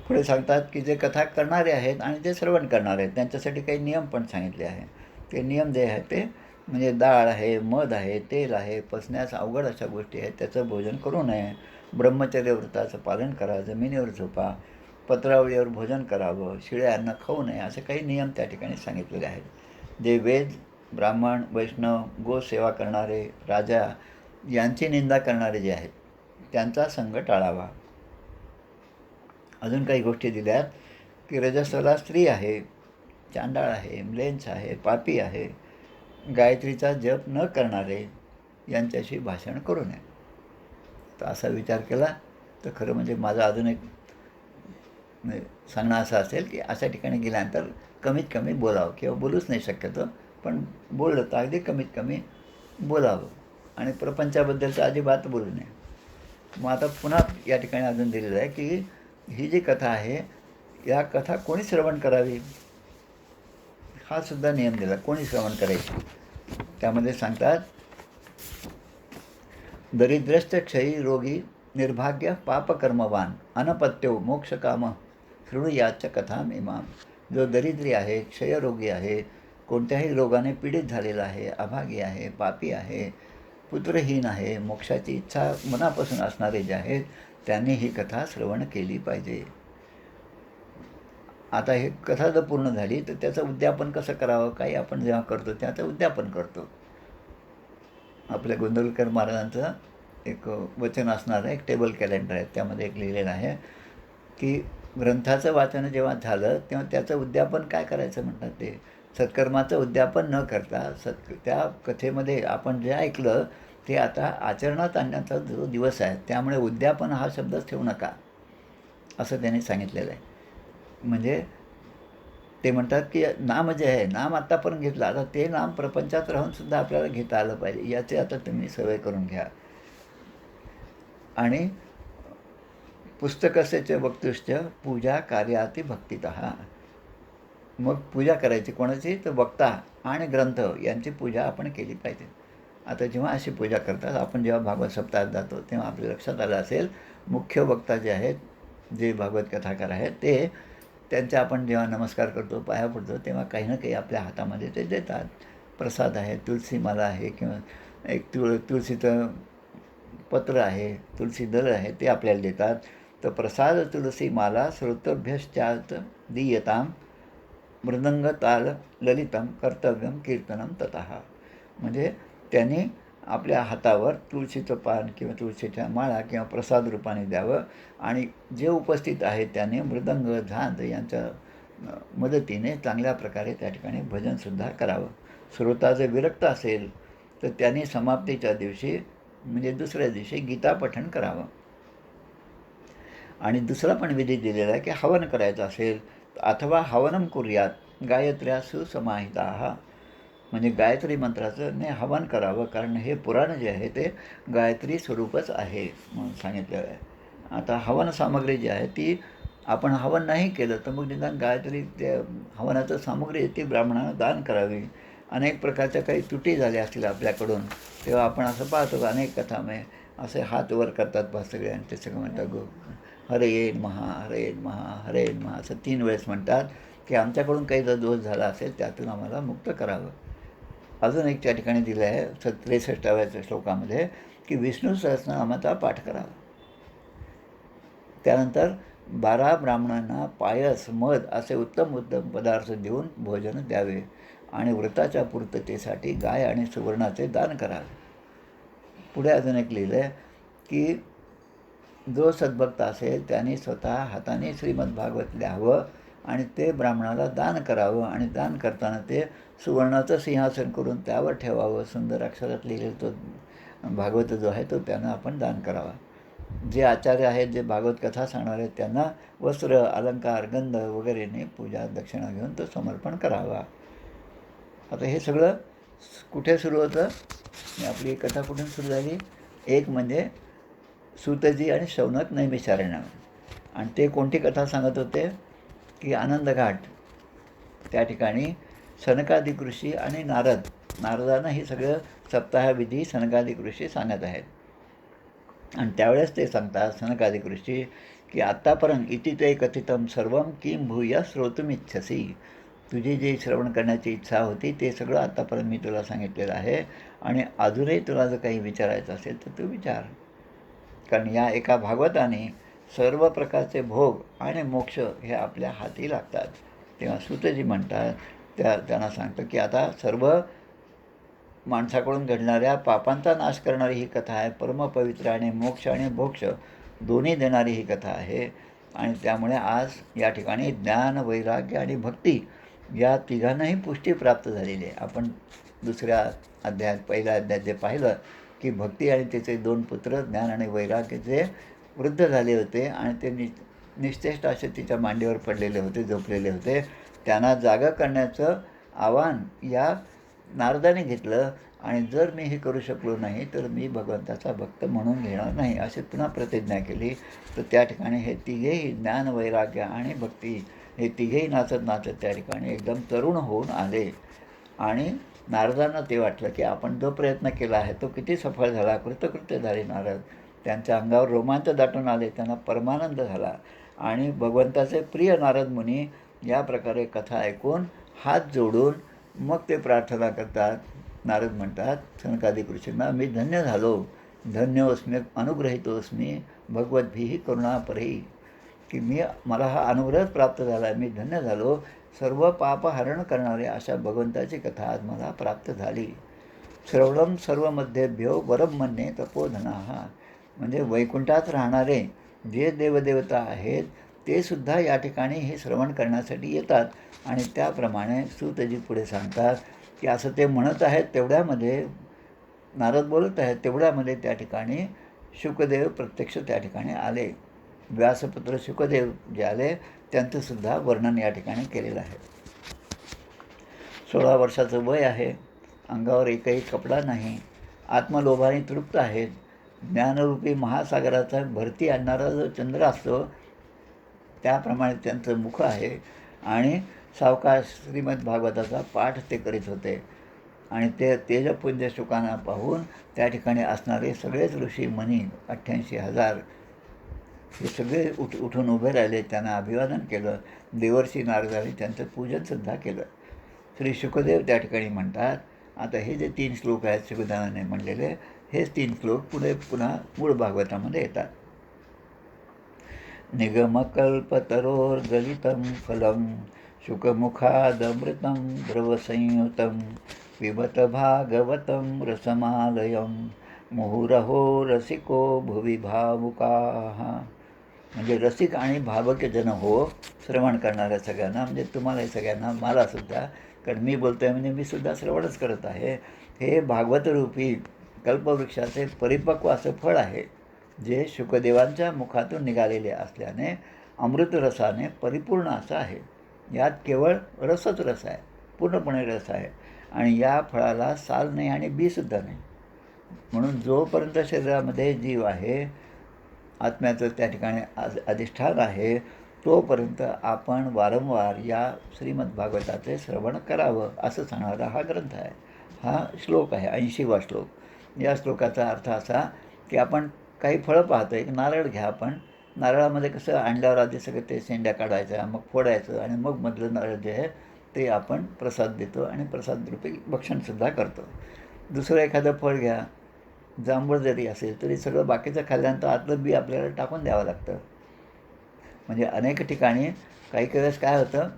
पुढे सांगतात की जे कथा करणारे आहेत आणि जे श्रवण करणारे आहेत त्यांच्यासाठी काही नियम पण सांगितले आहे. ते नियम जे आहेत ते म्हणजे डाळ आहे, मध आहे, तेल आहे, पचण्यास अवघड अशा गोष्टी आहेत त्याचं भोजन करू नये, ब्रह्मचर्य व्रताचं पालन करा, जमिनीवर झोपा, पत्रावळीवर भोजन करावं, शिळे अन्न खाऊ नये, असे काही नियम त्या ठिकाणी सांगितलेले आहेत. जे वेद, ब्राह्मण, वैष्णव, गोसेवा करणारे, राजा यांची निंदा करणारे जे आहेत त्यांचा संग टाळावा. अजून काही गोष्टी दिल्यात की रजस्वला स्त्री आहे, चांडाळ आहे, म्लेच्छ आहे, पापी आहे, गायत्रीचा जप न करणारे यांच्याशी भाषण करू नये. तर असा विचार केला तर खरं म्हणजे माझं अजून एक सांगणं असं असेल की अशा ठिकाणी गेल्यानंतर कमीत कमी बोलावं किंवा बोलूच नाही शक्यतो, पण बोललं तर अगदी कमीत कमी बोलावं आणि प्रपंचाबद्दलचं अजिबात बोलू नये. मग आता पुन्हा या ठिकाणी अजून दिलेलं आहे की ही जी कथा आहे या कथा कोणी श्रवण करावी हा सुद्धा नियम दिला, कोणी श्रवण करायची. त्यामध्ये सांगतात दरिद्रश्च क्षयी रोगी निर्भाग्य पापकर्मवान अनपत्यो मोक्षकाम शृणुयाच कथाम इमाम. जो दरिद्री आहे, क्षयरोगी आहे, कोणत्याही रोगाने पीडित झालेला आहे, अभागी आहे, पापी आहे, पुत्रहीन आहे, मोक्षाची इच्छा मनापासून असणारे जे आहेत त्यांनी ही कथा श्रवण केली पाहिजे. आता हे कथा जर पूर्ण झाली तर त्याचं उद्यापन कसं करावं, काही आपण जेव्हा करतो त्याचं उद्यापन करतो. आपल्या गोंदवलेकर महाराजांचं एक वचन असणारं एक टेबल कॅलेंडर आहे, त्यामध्ये एक लिहिलेलं आहे की ग्रंथाचं वाचन जेव्हा झालं तेव्हा त्याचं उद्यापन काय करायचं म्हणतात. ते सत्कर्माचं उद्यापन न करता त्या कथेमध्ये आपण जे ऐकलं ते आता आचरणात आणण्याचा जो दिवस आहे त्यामुळे उद्यापन हा शब्दच ठेवू नका असं त्यांनी सांगितलेलं आहे. म्हणजे ते म्हणतात की नाम जे आहे, नाम आत्तापर्यंत घेतलं, आता ते नाम प्रपंचात राहूनसुद्धा आपल्याला घेता आलं पाहिजे, याचे आता तुम्ही सवय करून घ्या. आणि पुस्तकस्य वक्तुश्च पूजा कार्याति भक्तितः. मग पूजा करायची कोणाची, तर वक्ता आणि ग्रंथ यांची पूजा आपण केली पाहिजे. आता जेव्हा अशी पूजा करतात, आपण जेव्हा भागवत सप्ताहात जातो तेव्हा आपल्या लक्षात आलं असेल मुख्य वक्ता जे आहेत, जे भागवत कथाकार आहेत ते त्यांचा आपण जेव्हा नमस्कार करतो, पाया पडतो, तेव्हा काही ना काही आपल्या हातामध्ये ते देतात. प्रसाद आहे, तुळशी माला आहे किंवा एक तुळशीचं पत्र आहे, तुळशी दल आहे, ते आपल्याला देतात. तर प्रसाद तुळसी माला श्रोतभ्यश्चात दीयताम मृदंग ताल ललितम कर्तव्यम कीर्तनम ततः. म्हणजे त्यांनी आपल्या हातावर तुळशीचं पान किंवा तुळशीच्या माळा किंवा प्रसाद रूपाने द्यावं आणि जे उपस्थित आहेत त्याने मृदंग झांज यांच्या मदतीने चांगल्या प्रकारे त्या ठिकाणी भजनसुद्धा करावं. श्रोता जर विरक्त असेल तर त्यांनी समाप्तीच्या दिवशी म्हणजे दुसऱ्या दिवशी गीता पठण करावं. आणि दुसरा पण विधी दिलेला आहे की हवन करायचं असेल अथवा हवनम कुर्यात गायत्र्या सुसमाहिताः. म्हणजे गायत्री मंत्राचं ने हवन करावं, कारण हे पुराण जे आहे ते गायत्री स्वरूपच आहे म्हणून सांगितलेलं आहे. आता हवन सामग्री जी आहे ती आपण हवन नाही केलं तर मग निदान गायत्री त्या हवनाचं सामग्री ती ब्राह्मणांना दान करावी. अनेक प्रकारच्या काही त्रुटी झाल्या असतील आपल्याकडून तेव्हा आपण असं पाहतो की अनेक कथामध्ये असे हात वर करतात बा सगळे आणि ते सगळं म्हणतात गो हरे महा हरे महा हरे महा असं 3 वेळेस म्हणतात की आमच्याकडून काही जर दोष झाला असेल त्यातून आम्हाला मुक्त करावं. अजून एक त्या ठिकाणी दिलं आहे 63व्या श्लोकामध्ये की विष्णू सहस्रनामाचा पाठ करावा. त्यानंतर 12 ब्राह्मणांना पायस मध असे उत्तम उत्तम पदार्थ देऊन भोजन द्यावे आणि व्रताच्या पूर्ततेसाठी गाय आणि सुवर्णाचे दान करावे. पुढे अजून एक लिहिलं आहे की जो सद्भक्त असेल त्याने स्वतः हाताने श्रीमद्भागवत लिहावं आणि ते ब्राह्मणाला दान करावं आणि दान करताना ते सुवर्णाचं सिंहासन करून त्यावर ठेवावं. सुंदर अक्षरात लिहिलेलं तो भागवत जो आहे तो त्यांना आपण दान करावा. जे आचार्य आहेत जे भागवत कथा सांगणार आहेत त्यांना वस्त्र अलंकार गंध वगैरेने पूजा दक्षिणा घेऊन तो समर्पण करावा. आता हे सगळं कुठे सुरू होतं? आपली कथा कुठून सुरू झाली? एक म्हणजे सूतजी आणि शौनक नैमिषारण्यावर. आणि ते कोणती कथा सांगत होते की आनंदघाट त्या ठिकाणी सनकादिक ऋषी आणि नारदांना हे सगळं सप्ताहविधी सनकादिक ऋषी सांगत आहेत. आणि त्यावेळेस ते सांगतात सनकादिक ऋषी की आत्तापर्यंत इति ते कथितम सर्वम किं भूय श्रोतुमिच्छसी. तुझी जी श्रवण करण्याची इच्छा होती ते सगळं आत्तापर्यंत मी तुला सांगितलेलं आहे आणि अजूनही तुला जर काही विचारायचं असेल तर तू विचार. कारण या एका भागवताने सर्व प्रकारचे भोग आणि मोक्ष हे आपल्या हाती लागतात. तेव्हा सूतजी म्हणतात त्यांना सांगतं की आता सर्व माणसाकडून घडणाऱ्या पापांचा नाश करणारी ही कथा आहे. परमपवित्र आणि मोक्ष आणि मोक्ष दोन्ही देणारी ही कथा आहे. आणि त्यामुळे आज या ठिकाणी ज्ञान वैराग्य आणि भक्ती या तिघांनाही पुष्टी प्राप्त झालेली आहे. आपण दुसऱ्या अध्यायात पहिल्या अध्यायात जे पाहिलं की भक्ती आणि त्याचे 2 पुत्र ज्ञान आणि वैराग्य जे वृद्ध झाले होते आणि ते निश्चेष्ट असे तिच्या मांडीवर पडलेले होते, झोपलेले होते, त्यांना जागा करण्याचं आव्हान या नारदाने घेतलं. आणि जर मी हे करू शकलो नाही तर मी भगवंताचा भक्त म्हणून घेणार नाही अशी पुन्हा प्रतिज्ञा केली. तर त्या ठिकाणी हे तिघेही ज्ञान वैराग्य आणि भक्ती हे तिघेही नाचत नाचत त्या ठिकाणी एकदम तरुण होऊन आले. आणि नारदांना ते वाटलं की आपण जो प्रयत्न केला आहे तो किती सफळ झाला. कृतकृत्य झाले नारद. त्यांच्या अंगावर रोमांच दाटून आले. त्यांना परमानंद झाला. आणि भगवंताचे प्रिय नारद मुनी या प्रकारे कथा ऐकून हात जोडून मग ते प्रार्थना करतात. नारद म्हणतात सनकादिक ऋषींना मी धन्य झालो, धन्योस्मी अनुग्रहितोस्मी भगवद्भिः करुणापरी. की मला हा अनुग्रह प्राप्त झाला आहे, मी धन्य झालो. सर्व पापहरण करणारे अशा भगवंताची कथा आज मला प्राप्त झाली. श्रवणम सर्व मध्येभ्यो वरम मन्ये तपोधनाः. म्हणजे वैकुंठात राहणारे जे देवदेवता आहेत ते सुद्धा या ठिकाणी हे श्रवण करण्यासाठी येतात. आणि त्याप्रमाणे सूतजी पुढे सांगतात की असं ते म्हणत आहेत तेवढ्यामध्ये नारद बोलत आहेत तेवढ्यामध्ये त्या ठिकाणी शुकदेव प्रत्यक्ष त्या ठिकाणी आले. व्यासपुत्र शुकदेव जे आले त्यांचंसुद्धा वर्णन या ठिकाणी केलेलं आहे. 16 वर्षाचं वय आहे. अंगावर एकही कपडा नाही. आत्मलोभाने तृप्त आहेत. ज्ञानरूपी महासागराचा भरती आणणारा जो चंद्र असतो त्याप्रमाणे त्यांचं मुख आहे. आणि सावकाश श्रीमद्भागवताचा पाठ ते करीत होते. आणि ते तेजपुंज शुकांना पाहून त्या ठिकाणी असणारे सगळेच ऋषी मुनी 88,000 हे सगळे उठून उभे राहिले, त्यांना अभिवादन केलं. देवर्षी नारदांनी त्यांचं पूजनसुद्धा केलं. श्री शुकदेव त्या ठिकाणी म्हणतात, आता हे जे 3 श्लोक आहेत शुकदेवाने म्हणलेले, हेच 3 श्लोक पुढे पुन्हा मूळ भागवतामध्ये येतात. निगमकल्पतरोर्गलितं फलं शुकमुखादमृतं द्रवसंयुतं पिबत भागवतं रसमालयं मुहुरहो रसिको भुवि भावुकाः. म्हणजे रसिक आणि भावकजन हो, श्रवण करणाऱ्या सगळ्यांना, म्हणजे तुम्हाला सगळ्यांना, मलासुद्धा, कारण मी बोलतो आहे म्हणजे मी सुद्धा श्रवणच करत आहे. हे भागवतरूपी कल्पवृक्षाचे परिपक्व असं फळ आहे, जे शुकदेवांच्या मुखातून निघालेले असल्याने अमृतरसाने परिपूर्ण असं आहे. यात केवळ रसच रस आहे, पूर्णपणे रस आहे. आणि या फळाला साल नाही आणि बीसुद्धा नाही. म्हणून जोपर्यंत शरीरामध्ये जीव आहे, आत्म्याचं त्या ठिकाणी अधिष्ठान आहे, तोपर्यंत आपण वारंवार या श्रीमद्भागवताचे श्रवण करावं असं सांगणारा हा ग्रंथ आहे. हा श्लोक आहे 80वा श्लोक. या श्लोकाचा अर्थ असा की आपण काही फळं पाहतो. एक नारळ घ्या. आपण नारळामध्ये कसं आणल्यावर आधी सगळं ते शेंड्या काढायच्या, मग फोडायचं आणि मग मधलं नारळ जे आहे ते आपण प्रसाद देतो आणि प्रसादरूपी भक्षणसुद्धा करतो. दुसरं एखादं फळ घ्या, जांभूळ जरी असेल तरी सगळं बाकीचं खाल्ल्यानंतर आतलं बी आपल्याला टाकून द्यावं लागतं. म्हणजे अनेक ठिकाणी काही वेळेस काय होतं,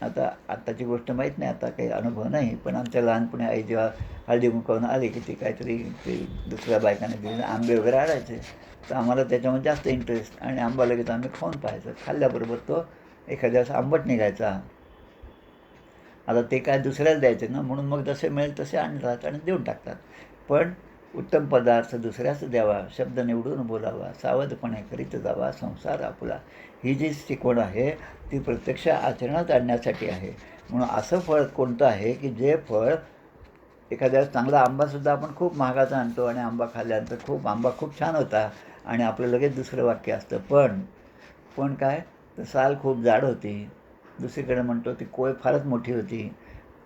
आत्ताची गोष्ट माहीत नाही, आता काही अनुभव नाही, पण आमच्या लहानपणी आई जेव्हा हळदी कुंकवानं आली की ती काहीतरी ते दुसऱ्या बायकाने दिले आंबे वगैरे आणायचे, तर आम्हाला त्याच्यामध्ये जास्त इंटरेस्ट, आणि आंबा लगेच आम्ही खाऊन पाहायचं. खाल्ल्याबरोबर तो एखाद्या वेळेस आंबट निघायचा. आता ते काय दुसऱ्याला द्यायचे ना, म्हणून मग जसे मिळेल तसे आणतात आणि देऊन टाकतात. पण उत्तम पदार्थ दुसऱ्यास द्यावा, शब्द निवडून बोलावा, सावधपणे करीत जावा संसार आपुला. ही जी शिकवण आहे ती प्रत्यक्ष आचरणात आणण्यासाठी आहे. म्हणून असं फळ कोणतं आहे की जे फळ एखाद्या चांगला आंबासुद्धा आपण खूप महागाचा आणतो आणि आंबा खाल्ल्यानंतर आंबा खूप छान होता आणि आपलं लगेच दुसरं वाक्य असतं, पण काय, तर साल खूप जाड होती. दुसरीकडे म्हणतो ती कोय फारच मोठी होती.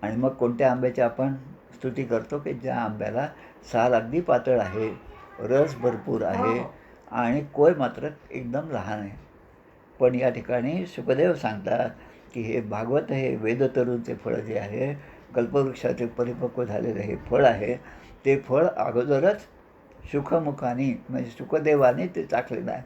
आणि मग कोणत्या आंब्याची आपण स्तुती करतो की ज्या आंब्याला साल अगदी पातळ आहे, रस भरपूर आहे आणि कोय मात्र एकदम लहान आहे. पण या ठिकाणी शुकदेव सांगतात की हे भागवत हे वेदतरूंचे फळ जे आहे, कल्पवृक्षाचे परिपक्व झालेले हे फळ आहे, ते फळ अगोदरच शुकमुखाने म्हणजे शुकदेवाने ते चाखलेलं आहे.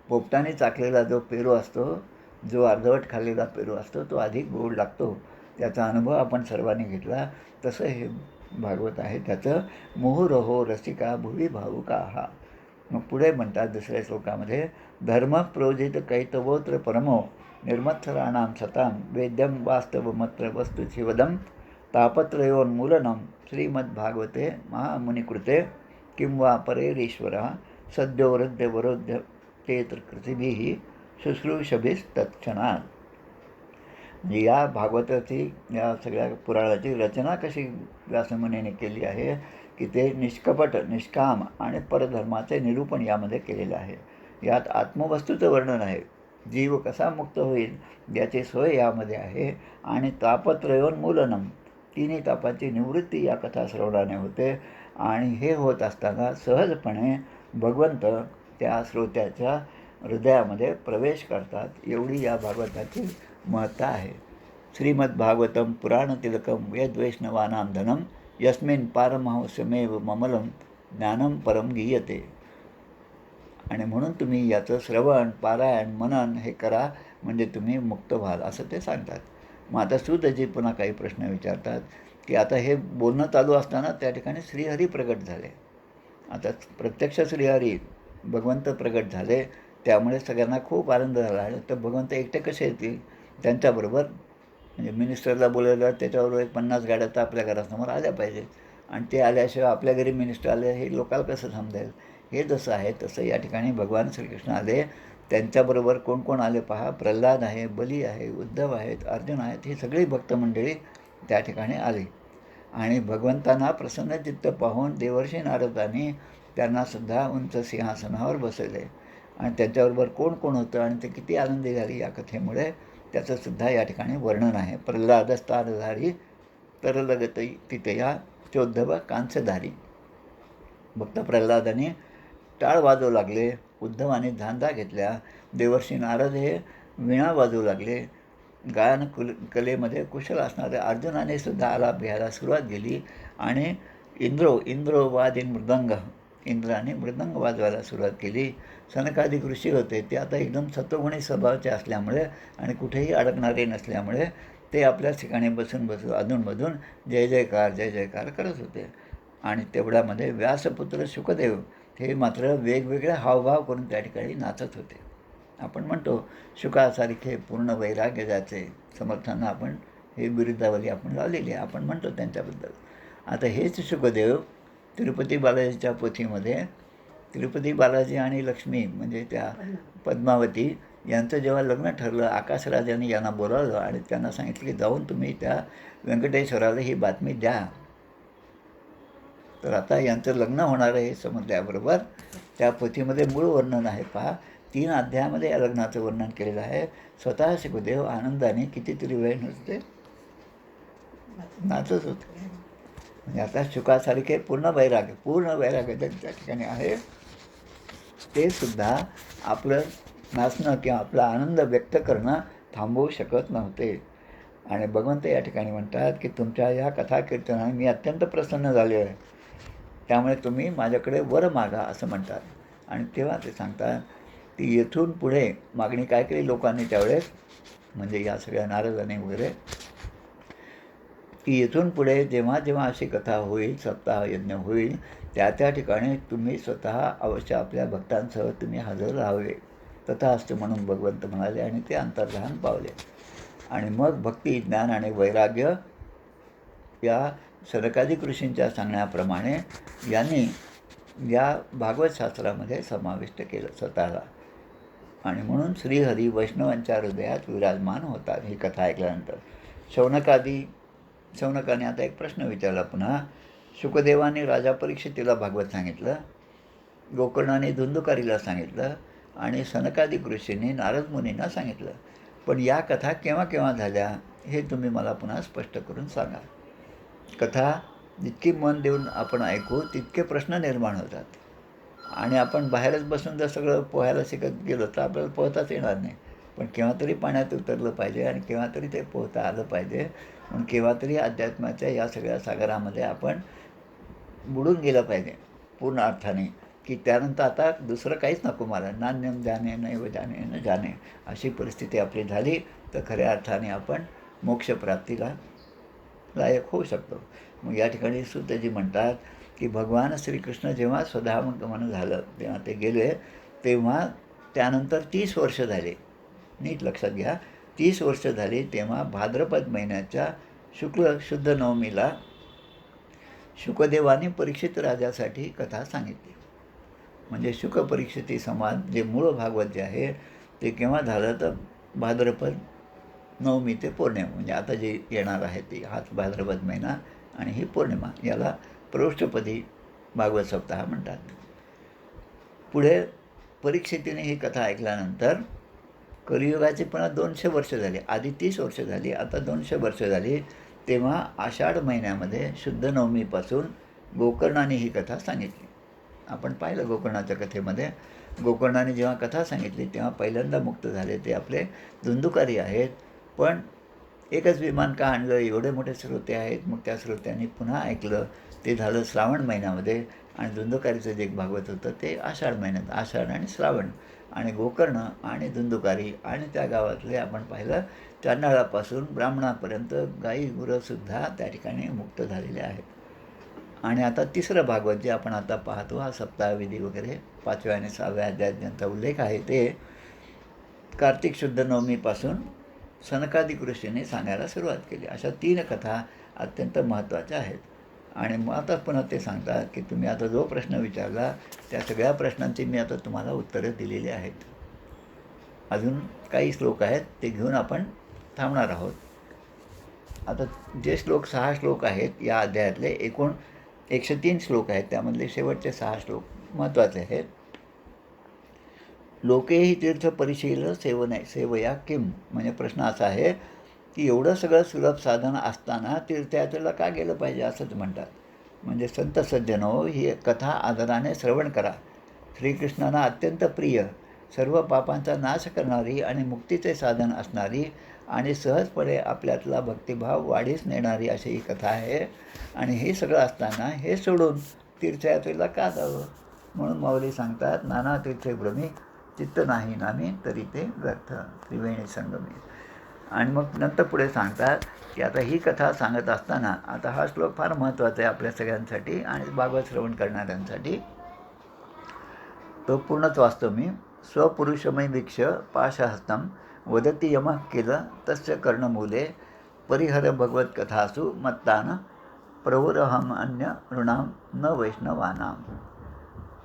पोपटाने चाखलेला जो पेरू असतो, जो अर्धवट खाल्लेला पेरू असतो, तो अधिक गोड लागतो. त्याचा अनुभव आपण सर्वांनी घेतला. तसं हे भागवत आहे. त्याचं मुहुरहो रसिका भुवि भावुकाः. मग पुढे म्हणतात दुसऱ्या श्लोकामध्ये, धर्म प्रोजित कैतवोत्र परमो निर्मत्सराणां सतां वेद्यं वास्तवमत्र वस्तु शिवदं तापत्रयोन्मूलनं श्रीमद्भागवते महामुनिकृते किं वा परेरीश्वरः सद्योवरोध्य तेत्र कृतिभिः शुश्रूषभिस्तत्क्षणात्. म्हणजे या भागवताची, या सगळ्या पुराणाची रचना कशी व्यासमुनीने केली आहे की ते निष्कपट, निष्काम आणि परधर्माचे निरूपण यामध्ये केलेलं आहे. यात आत्मवस्तूचं वर्णन आहे, जीव कसा मुक्त होईल याची सोय यामध्ये आहे, आणि तापत्रयोन्मूलनम, तिन्ही तापाची निवृत्ती या कथा श्रवणाने होते. आणि हे होत असताना सहजपणे भगवंत त्या श्रोत्याच्या हृदयामध्ये प्रवेश करतात. एवढी या भागवताची महत्ता आहे. श्रीमद्भागवतं पुराणतिलकं वेदवैष्णवानां धनं यस्मिन् पारमहंस्यमेव ममलं ज्ञानं परम गीयते. आणि म्हणून तुम्ही याचं श्रवण, पारायण, मनन हे करा, म्हणजे तुम्ही मुक्त व्हाल असं ते सांगतात. मग आता सूतजी पुन्हा काही प्रश्न विचारतात की आता हे बोलणं चालू असताना त्या ठिकाणी श्रीहरी प्रगट झाले. आता प्रत्यक्ष श्रीहरी भगवंत प्रगट झाले, त्यामुळे सगळ्यांना खूप आनंद झाला. आहे तर भगवंत एकटे कसे येतील, त्यांच्याबरोबर म्हणजे मिनिस्टरला बोलवलं, त्याच्याबरोबर 50 गाड्या तर आपल्या घरासमोर आल्या पाहिजेत, आणि ते आल्याशिवाय आपल्या घरी मिनिस्टर आले हे लोकांना कसं समजेल. हे जसं आहे तसं या ठिकाणी भगवान श्रीकृष्ण आले. त्यांच्याबरोबर कोण कोण आले पहा, प्रल्हाद आहे, बली आहे, उद्धव आहेत, अर्जुन आहेत, ही सगळी भक्तमंडळी त्या ठिकाणी आली. आणि भगवंतांना प्रसन्नचित्त पाहून देवर्षी नारदांनी त्यांनासुद्धा उंच सिंहासनावर बसवले. आणि त्यांच्याबरोबर कोण कोण होतं आणि ते किती आनंदी झाली या कथेमुळे, त्याचंसुद्धा या ठिकाणी वर्णन आहे. प्रल्हादस्तारधारी तरलगत तिथया चोद्धव कांसधारी. भक्त प्रल्हादाने टाळ वाजवू लागले, उद्धवाने झांजा घेतल्या. देवर्षी नारद हे वीणा वाजवू लागले. गायन कलेमध्ये कुशल असणाऱ्या अर्जुनाने सुद्धा आलाप घ्यायला सुरुवात केली. आणि इंद्रो वादिन मृदंग, इंद्राने मृदंग वाजवायला सुरुवात केली. सनकादिक ऋषी होते ते आता एकदम सत्वगुणी स्वभावाचे असल्यामुळे आणि कुठेही अडकणारे नसल्यामुळे ते आपल्या ठिकाणी बसून अधूनमधून जय जयकार करत होते. आणि तेवढ्यामध्ये व्यासपुत्र शुकदेव हे मात्र वेगवेगळे हावभाव करून त्या ठिकाणी नाचत होते. आपण म्हणतो शुकासारखे पूर्ण वैराग्य ज्याचे, समर्थांना आपण हे बिरुदावली आपण लावलेली आहे, आपण म्हणतो त्यांच्याबद्दल. आता हेच शुकदेव तिरुपती बालाजीच्या पोथीमध्ये तिरुपती बालाजी आणि लक्ष्मी म्हणजे त्या पद्मावती यांचं जेव्हा लग्न ठरलं, आकाशराजांनी यांना बोलावलं आणि त्यांना सांगितलं की जाऊन तुम्ही त्या व्यंकटेश्वराला ही बातमी द्या. तर आता यांचं लग्न होणार आहे हे समजल्याबरोबर त्या पोथीमध्ये मूळ वर्णन आहे. पहा, 3 अध्यायामध्ये या लग्नाचं वर्णन केलेलं आहे. स्वतः शुकदेव आनंदाने कितीतरी वेळ नुसते नाचत होते. म्हणजे आता शुकासारखे पूर्ण वैराग्य त्या ठिकाणी आहे. ते सुद्धा आपलं नाचणं किंवा आपला आनंद व्यक्त करणं थांबवू शकत नव्हते. आणि भगवंत या ठिकाणी म्हणतात की तुमच्या या कथा कीर्तनाने मी अत्यंत प्रसन्न झाले आहे, त्यामुळे तुम्ही माझ्याकडे वर मागा असं म्हणतात. आणि तेव्हा ते सांगतात की येथून पुढे मागणी काय केली लोकांनी त्यावेळेस, म्हणजे या सगळ्या नारदाने वगैरे, की येथून पुढे जेव्हा जेव्हा अशी कथा होईल, सप्ताह यज्ञ होईल, त्या ठिकाणी तुम्ही स्वतः अवश्य आपल्या भक्तांसह तुम्ही हजर राहावे. तथास्तु म्हणून भगवंत म्हणाले आणि ते अंतर्धान पावले. आणि मग भक्ती, ज्ञान आणि वैराग्य या सनकादिक ऋषींच्या सांगण्याप्रमाणे यांनी या भागवत शास्त्रामध्ये समाविष्ट केलं स्वतःला. आणि म्हणून श्रीहरी वैष्णवांच्या हृदयात विराजमान होतात ही कथा ऐकल्यानंतर. शौनकाने आता एक प्रश्न विचारला पुन्हा. शुकदेवाने राजा परीक्षितीला भागवत सांगितलं, गोकर्णाने धुंदुकारीला सांगितलं आणि सनकादिक ऋषींनी नारद मुनींना सांगितलं. पण या कथा केव्हा केव्हा झाल्या हे तुम्ही मला पुन्हा स्पष्ट करून सांगा. कथा जितकी मन देऊन आपण ऐकू तितके प्रश्न निर्माण होतात. आणि आपण बाहेरच बसून जर सगळं पोहायला शिकत गेलो तर आपल्याला पोहताच येणार नाही. पण केव्हा तरी पाण्यात उतरलं पाहिजे आणि केव्हा तरी ते पोहता आलं पाहिजे. म्हणून केव्हा तरी अध्यात्माच्या या सगळ्या सागरामध्ये आपण बुडून गेलं पाहिजे पूर्ण अर्थाने, की त्यानंतर आता दुसरं काहीच नको मला, नान्यम जाणे नैव जाणे न जाणे, अशी परिस्थिती आपली झाली तर खऱ्या अर्थाने आपण मोक्षप्राप्तीला लायक होऊ शकतो. मग या ठिकाणी सुतजी म्हणतात की भगवान श्रीकृष्ण जेव्हा स्वधामगमन झालं तेव्हा ते गेले, तेव्हा त्यानंतर 30 वर्ष झाले. नीट लक्षात घ्या, 30 वर्ष झाली. तेव्हा भाद्रपद महिन्याच्या शुक्ल शुद्ध नवमीला शुकदेवाने परीक्षित राजासाठी कथा सांगितली. म्हणजे शुक परीक्षिती समाज जे मूळ भागवत जे आहे ते केव्हा झालं तर भाद्रपद नवमी ते पौर्णिमा, म्हणजे आता जे येणार आहे ती हाच भाद्रपद महिना आणि ही पौर्णिमा, याला परोक्षपदी भागवत सप्ताह म्हणतात. पुढे परीक्षितीने ही कथा ऐकल्यानंतर कलियुगाची पुन्हा 200 वर्ष झाली. आधी 30 वर्ष झाली, आता 200 वर्ष झाली. तेव्हा आषाढ महिन्यामध्ये शुद्ध नवमीपासून गोकर्णाने ही कथा सांगितली. आपण पाहिलं गोकर्णाच्या कथेमध्ये गोकर्णाने जेव्हा कथा सांगितली तेव्हा पहिल्यांदा मुक्त झाले ते आपले धुंदुकारी आहेत. पण एकच विमान का आणलं, एवढे मोठे श्रोते आहेत. मग त्या श्रोत्यांनी पुन्हा ऐकलं. ते झालं श्रावण महिन्यामध्ये. आणि धुंदुकारीचं जे भागवत होतं ते आषाढ महिन्यात, आषाढ आणि श्रावण. आणि गोकर्ण आणि धुंदुकारी आणि त्या गावातले आपण पाहिलं चांडाळापासून ब्राह्मणापर्यंत गाई गुरंसुद्धा त्या ठिकाणी मुक्त झालेले आहेत. आणि आता तिसरं भागवत जे आपण आता पाहतो, हा सप्ताहविधी वगैरे 5व्या आणि 6व्या अध्यायात ज्यांचा उल्लेख आहे ते कार्तिक शुद्ध नवमीपासून सनकादिक ऋषींनी सांगायला सुरुवात केली. अशा 3 कथा अत्यंत महत्त्वाच्या आहेत. आणि मग आता पुन्हा ते सांगतात की तुम्ही आता जो प्रश्न विचारला त्या सगळ्या प्रश्नांची मी आता तुम्हाला उत्तरं दिलेली आहेत. अजून काही श्लोक आहेत ते घेऊन आपण थांबणार आहोत. आता जे 6 श्लोक आहेत या अध्यायातले, एकूण 103 श्लोक आहेत, त्यामधले शेवटचे 6 श्लोक महत्त्वाचे आहेत. लोकेही तीर्थ परिशील सेवया किम, म्हणजे प्रश्न असा आहे की एवढं सगळं सुलभ साधन असताना तीर्थयात्रेला का गेलं पाहिजे असंच म्हणतात. म्हणजे संत सज्जनो ही कथा आदराने श्रवण करा. श्रीकृष्णांना अत्यंत प्रिय, सर्व पापांचा नाश करणारी आणि मुक्तीचे साधन असणारी आणि सहजपणे आपल्यातला भक्तिभाव वाढीस नेणारी अशी ही कथा आहे. आणि हे सगळं असताना हे सोडून तीर्थयात्रेला का जावं? म्हणून माऊली सांगतात, नाना तीर्थे भ्रमी चित्त नाही नामी तरी ते व्यर्थ त्रिवेणी संगमी. आणि मग नंतर पुढे सांगतात की आता ही कथा सांगत असताना, आता हा श्लोक फार महत्त्वाचा आहे आपल्या सगळ्यांसाठी आणि भागवत श्रवण करणाऱ्यांसाठी. तो पूर्णच वाचतो मी. स्वपुरुषमय वीक्ष पाशहस्तं वदती यमः किल तस्य कर्णमूले परिहर भगवत्कथासु मत्तान प्रवुरहम अन्य ऋणाम न वैष्णवानाम.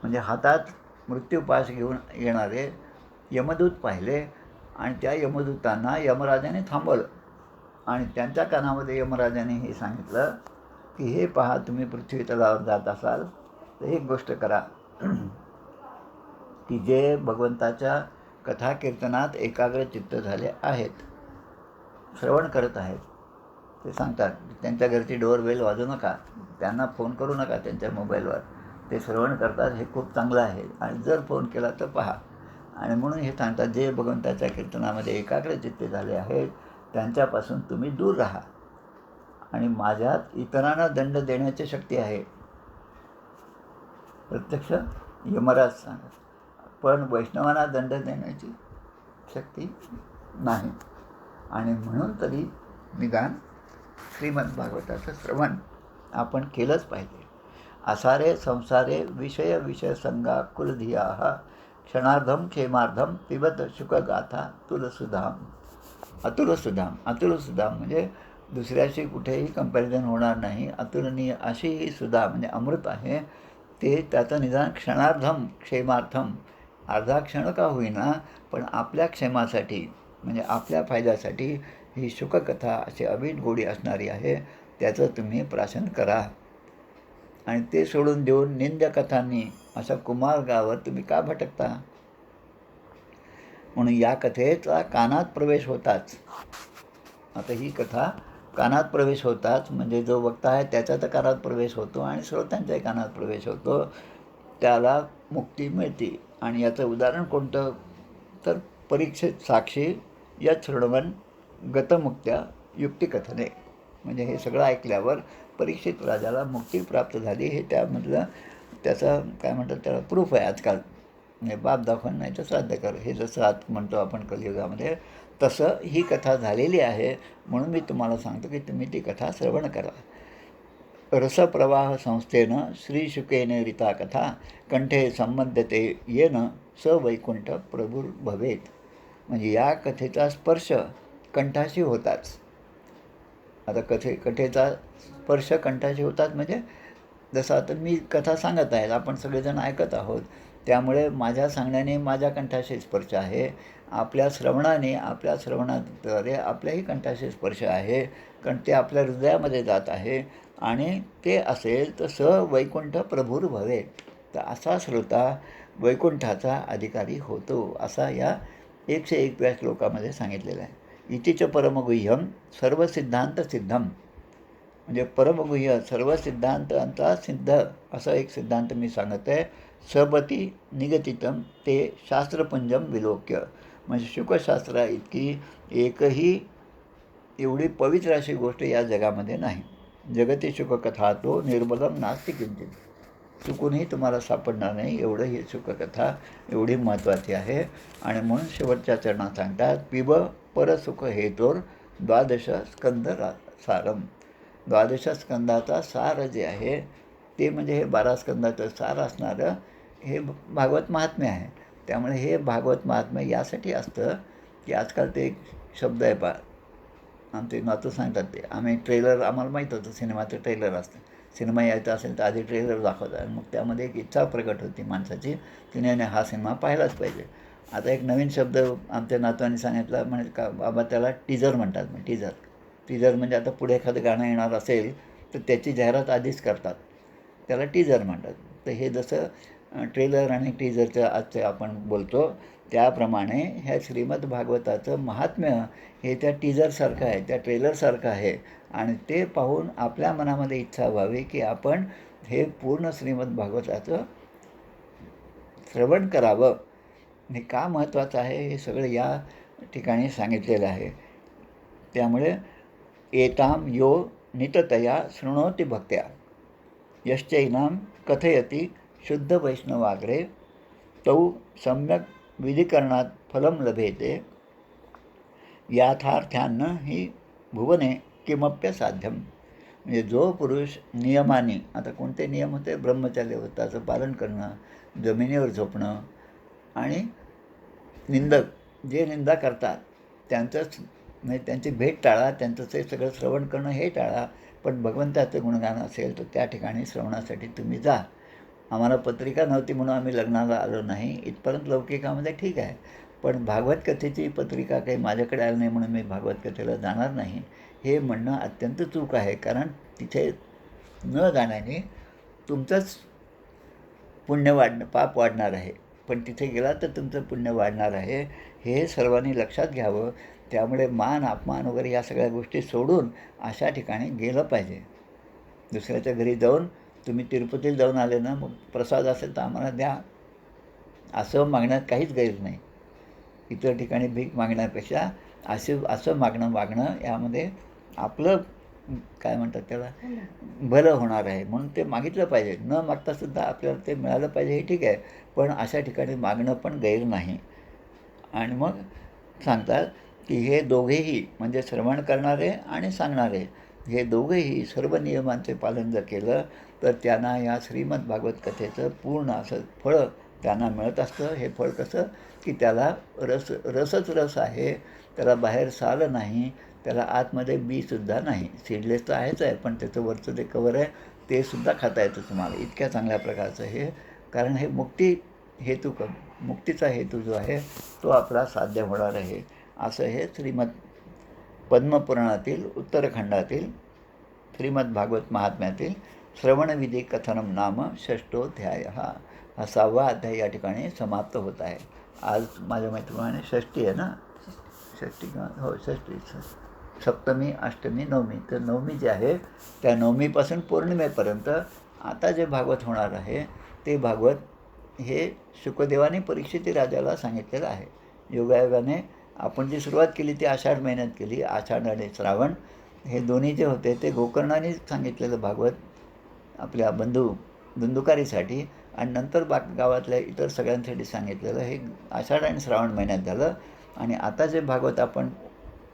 म्हणजे हातात मृत्यूपाश घेऊन येणारे यमदूत पाहिले आणि त्या यमदूतांना यमराजाने थांबवलं आणि त्यांच्या कानामध्ये यमराजाने हे सांगितलं की हे पहा, तुम्ही पृथ्वी तलावर जात असाल तर एक गोष्ट करा की जे भगवंताच्या कथा कीर्तनात एकाग्र चित्त झाले आहेत, श्रवण करत आहेत, ते सांगतात त्यांच्या घरची डोअरबेल वाजवू नका, त्यांना फोन करू नका त्यांच्या मोबाईलवर, ते श्रवण करतात, हे खूप चांगलं आहे आणि जर फोन केला तर पहा. आणि म्हणून हे सांगतात जे भगवंताच्या कीर्तनामध्ये एकाग्र चित्ते झाले आहेत त्यांच्यापासून तुम्ही दूर राहा. आणि माझ्यात इतरांना दंड देण्याची शक्ती आहे, प्रत्यक्ष यमराज सांगत, पण वैष्णवांना दंड देण्याची शक्ती नाही. आणि म्हणून तरी निदान श्रीमद भागवताचं श्रवण आपण केलंच पाहिजे. असारे संसारे विषय विषयसंगा कुलधिया क्षणार्धम क्षेमार्धम पिबत शुकगाथा तुलसुधाम. अतुलसुधाम म्हणजे दुसऱ्याशी कुठेही कंपॅरिझन होणार नाही. अतुलनीय अशी ही सुधा म्हणजे अमृत आहे ते. त्याचं निदान क्षणार्धम क्षेमार्थम, अर्धा क्षण का होईना पण आपल्या क्षेमासाठी म्हणजे आपल्या फायद्यासाठी ही शुककथा अशी अवीट गोडी असणारी आहे, त्याचं तुम्ही प्राशन करा. आणि ते सोडून देऊन निंद्य कथांनी अशा कुमार्गावर तुम्ही का भटकता? म्हणून या कथेचा कानात प्रवेश होताच, आता ही कथा कानात प्रवेश होताच म्हणजे जो वक्ता आहे त्याच्या तर कानात प्रवेश होतो आणि श्रोत्यांच्याही कानात प्रवेश होतो, त्याला मुक्ती मिळते. आणि याचं उदाहरण कोणतं तर परीक्षित साक्षी या शृण्वन् गतमुक्त्या युक्तिकथने. म्हणजे हे सगळं ऐकल्यावर परीक्षित राजाला मुक्ती प्राप्त झाली, हे त्यामधलं त्याचं काय म्हणतात त्याला प्रूफ आहे आजकाल. म्हणजे बाप दाखवून नाही तर श्राद्ध कर, हे जसं आज म्हणतो आपण कलियुगामध्ये, तसं ही कथा झालेली आहे. म्हणून मी तुम्हाला सांगतो की तुम्ही ती कथा श्रवण करा. रसप्रवाह संस्थेनं श्रीशुकेने रीता कथा कंठे संबंधते येन स वैकुंठ प्रभुर्भवेत. म्हणजे या कथेचा स्पर्श कंठाशी होताच. आता कथेचा स्पर्श कंठाशी होतात म्हणजे जसं आता मी कथा सांगत आहे, आपण सगळेजण ऐकत आहोत, त्यामुळे माझ्या सांगण्याने माझ्या कंठाशी स्पर्श आहे, आपल्या श्रवणाने आपल्या श्रवणाद्वारे आपल्याही कंठाशी स्पर्श आहे, कारण ते आपल्या हृदयामध्ये जात आहे. आणि ते असेल तर स वैकुंठ प्रभुर्भवे, तर असा श्रोता वैकुंठाचा अधिकारी होतो, असा या 101व्या श्लोकामध्ये सांगितलेलं आहे. इतिच परमगुह्यम सर्व सिद्धांत सिद्धम. म्हणजे परमगुह्य सर्व सिद्धांतांचा सिद्ध असा एक सिद्धांत मी सांगत आहे. सबती निगतितम ते शास्त्रपुंजम विलोक्य. म्हणजे शुकशास्त्रा इतकी एकही एवढी पवित्र अशी गोष्ट या जगामध्ये नाही. जगती शुककथा तो निर्मलम नास्ति किंचित. चुकूनही तुम्हाला सापडणार नाही एवढं ही शुककथा एवढी महत्त्वाची आहे. आणि म्हणून शेवटच्या चरणात सांगतात पिब परसुख हेतोर द्वादश स्कंद सारम. द्वादश स्कंदाचा सार जे आहे ते म्हणजे हे 12 स्कंदाचं सार असणारं हे भागवत महात्म्य आहे. त्यामुळे हे भागवत महात्म्य यासाठी असतं की आजकाल ते एक शब्द आहे पहा, आमचे नातू सांगतात ते, आम्ही ट्रेलर आम्हाला माहीत होतं सिनेमाचं ट्रेलर असतं, सिनेमा यायचा असेल तर आधी ट्रेलर दाखवतात. मग त्यामध्ये एक इच्छा प्रकट होती माणसाची, तिने हा सिनेमा पाहिलाच पाहिजे. आता एक नवीन शब्द आमच्या नातवांनी सांगितला, म्हणजे का बाबा त्याला टीजर म्हणतात. मग टीजर म्हणजे आता पुढे एखादं गाणं येणार असेल तर त्याची जाहिरात आधीच करतात, त्याला टीजर म्हणतात. तर हे जसं ट्रेलर आणि टीजरचं आजचं आपण बोलतो त्याप्रमाणे ह्या श्रीमद भागवताचं महात्म्य हे त्या टीजरसारखं आहे, त्या ट्रेलरसारखं आहे. आणि ते पाहून आपल्या मनामध्ये इच्छा व्हावी की आपण हे पूर्ण श्रीमद भागवताचं श्रवण करावं. हे का महत्त्वाचं आहे हे सगळं या ठिकाणी सांगितलेलं आहे. त्यामुळे एताम यो निततया शृणोति भक्त्या यश्चैनां कथयति शुद्ध वैष्णवाग्रे तौ सम्यक विधिकरणात फलं लभेते याथार्थ्यान्न ही भुवने किमप्यसाध्यम. म्हणजे जो पुरुष नियमाने, आता कोणते नियम होते? ब्रह्मचर्य व्रताचं पालन करणं, जमिनीवर झोपणं, आणि निंदक जे निंदा करतात त्यांचंच म्हणजे त्यांची भेट टाळा, त्यांचं ते सगळं श्रवण करणं हे टाळा. पण भगवंताचं गुणगान असेल तर त्या ठिकाणी श्रवणासाठी तुम्ही जा. आम्हाला पत्रिका नव्हती म्हणून आम्ही लग्नाला आलो नाही, इथपर्यंत लौकिकामध्ये ठीक आहे. पण भागवत कथेची पत्रिका काही माझ्याकडे आली नाही म्हणून मी भागवत कथेला जाणार नाही, हे म्हणणं अत्यंत चूक आहे. कारण तिथे न जाण्याने तुमचंच पुण्य पाप वाढणार आहे. पण तिथे गेला तर तुमचं पुण्य वाढणार आहे, हे सर्वांनी लक्षात घ्यावं. त्यामुळे मान अपमान वगैरे या सगळ्या गोष्टी सोडून अशा ठिकाणी गेलं पाहिजे. दुसऱ्याच्या घरी जाऊन तुम्ही तिरुपतीला जाऊन आले ना, मग प्रसाद असेल तर आम्हाला द्या, असं मागण्यात काहीच गैर नाही. इतर ठिकाणी भीक मागण्यापेक्षा असं मागणं यामध्ये आपलं काय म्हणतात त्याला भलं होणार आहे. म्हणून ते मागितलं पाहिजे. न मागतासुद्धा आपल्याला ते मिळालं पाहिजे हे ठीक आहे, पण अशा ठिकाणी मागणं पण गैर नाही. आणि मग सांगतात की हे दोघेही म्हणजे श्रवण करणारे आणि सांगणारे हे दोघेही सर्व नियमांचे पालन जर केलं तर त्यांना या श्रीमद भागवत कथेचं पूर्ण असं फळ त्यांना मिळत असतं. हे फळ कसं की त्याला रसच रस आहे, त्याला बाहेर साल नाही, त्याला आतमध्ये बीसुद्धा नाही. सीडलेस तर आहेच आहे, पण त्याचं वरचं जे कवर आहे ते सुद्धा खाता येतं तुम्हाला. इतक्या चांगल्या प्रकारचं हे, कारण हे मुक्तीचा हेतू जो आहे तो आपला साध्य होणार आहे. असं हे श्रीमद पद्मपुराणातील उत्तरखंडातील श्रीमद भागवत महात्म्यातील श्रवणविधी कथनम नाम षष्ठोध्याय हा 6वा अध्याय या ठिकाणी समाप्त होत आहे. आज माझ्या माहितीप्रमाणे षष्ठी आहे ना, षष्ठी का हो षष्ठी, सप्तमी अष्टमी नवमी. तर नवमी जी आहे त्या नवमीपासून पौर्णिमेपर्यंत आता जे भागवत होणार आहे ते भागवत हे शुकदेवाने परीक्षित राजाला सांगितलेलं आहे. योगायोगाने आपण जी सुरुवात केली ती आषाढ महिन्यात केली. आषाढ आणि श्रावण हे दोन्ही जे होते ते गोकर्णाने सांगितलेलं भागवत आपल्या धुंदुकारीसाठी, आणि नंतर गावातल्या इतर सगळ्यांसाठी सांगितलेलं हे आषाढ आणि श्रावण महिन्यात झालं. आणि आता जे भागवत आपण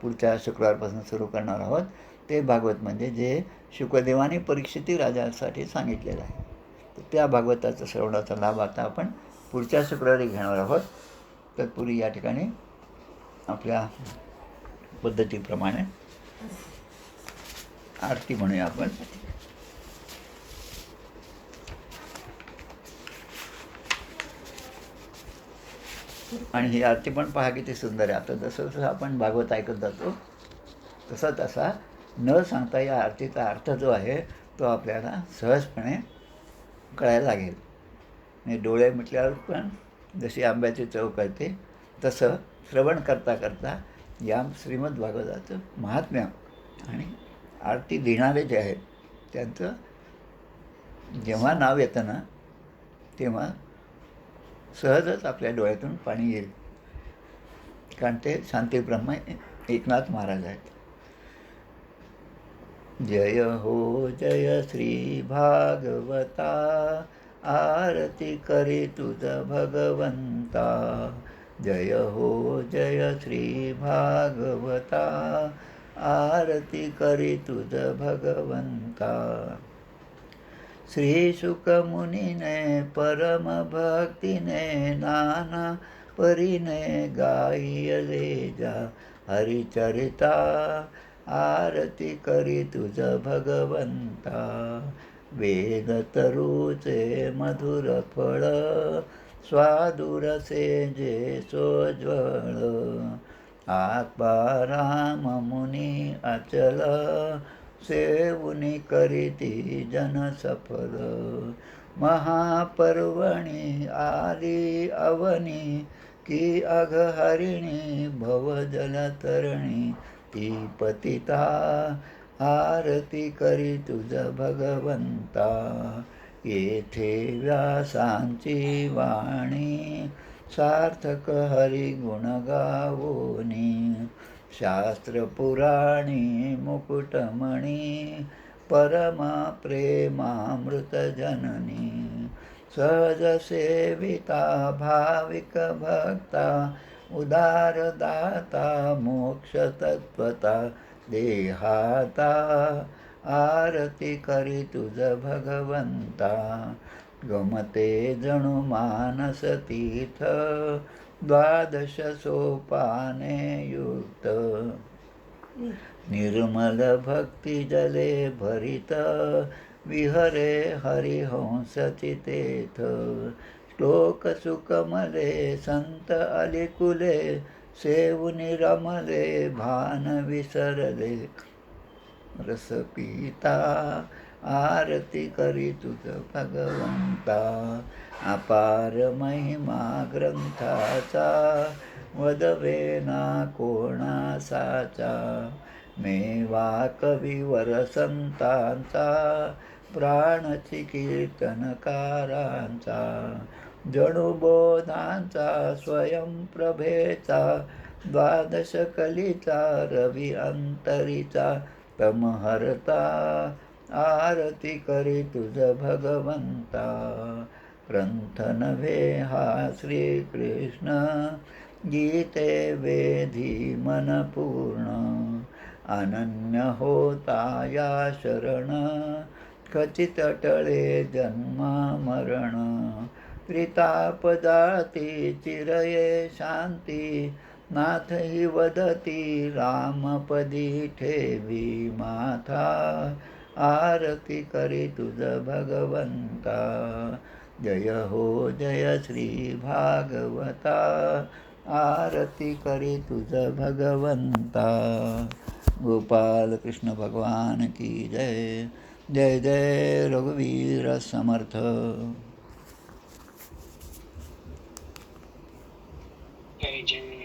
पुढच्या शुक्रवारपासून सुरू करणार आहोत ते भागवत म्हणजे जे शुकदेवाने परीक्षिती राजासाठी सांगितलेलं आहे. तर त्या भागवताचा श्रवणाचा लाभ आता आपण पुढच्या शुक्रवारी घेणार आहोत. तत्पूर्वी या ठिकाणी आपल्या पद्धतीप्रमाणे आरती म्हणूया आपण. आणि ही आरती पण पहा किती सुंदर आहे. आता जसं जसं आपण भागवत ऐकत जातो तसा तसा न सांगता या आरतीचा अर्थ जो आहे तो आपल्याला सहजपणे कळायला लागेल. म्हणजे डोळे मिटल्यावर पण जशी आंब्याची चव कळते तसं श्रवण करता करता या श्रीमद भागवताचं महात्म्य आणि आरती देणारे जे आहेत त्यांचं जेव्हा नाव येतं ना तेव्हा सहजच आपल्या डोळ्यातून पाणी येईल. कारण ते शांतीब्रह्म एकनाथ महाराज आहेत. जय हो जय श्री भागवता, आरती करी तुझ भगवंता. जय हो जय श्री भागवता, आरती करी तुझ भगवंता. श्री शुकमुनीने परम भक्तीने नाना परीने गायले जा हरिचरिता. आरती करी तुझ भगवंता. वेद तरुचे मधुर फळ, स्वादुरसे जे सोज्वळ. आत्माराम मुनी अचल, सेवुनी करीती जन सफल. महापर्वणी आली अवनी, की अघहरिणी भवजलतरणी. ती पतिता आरती करी तुझ भगवंता. येथे व्यासांची वाणी सार्थक हरिगुण गावोनी. शास्त्र पुराणी मुकुटमणी परमा प्रेमामृत जननी. सहज सेविता भाविक भक्ता उदार दाता मोक्ष तत्वता. देहाता आरती करी तुझ भगवंता. गमते जणू मानस तीर्थ द्वादश सोपाने युक्त. निर्मल भक्ती जले भरित विहरे हरिहंस चितेथ. श्लोक सुकमले संत अलिकुले सेवुनी रमले भान विसरले. रस पिता आरती करी तुझ भगवंता. अपार महिमा ग्रंथाचा वदवेना कोणासाचा. मेवा कविवर संतांचा प्राणची कीर्तनकारांचा. जणू बोधांचा स्वयंप्रभेचा द्वादश कलीचा रवी अंतरीचा. तमहरता आरती करी तुझ भगवंता. ग्रंथ नव्हे हा श्रीकृष्ण गीते वेधी मन पूर्ण. अनन्य होता या शरण खचित टळे जन्म मरण. त्रिताप जाती चिरये शांती नाथ ही वदती रामपदी ठेवी माथा. आरती करी तुझ भगवंता. जय हो जय श्री भागवता. आरती करी तुझ भगवंता. गोपाल कृष्ण भगवान की जय. जय जय रघुवीर समर्थ. जय जय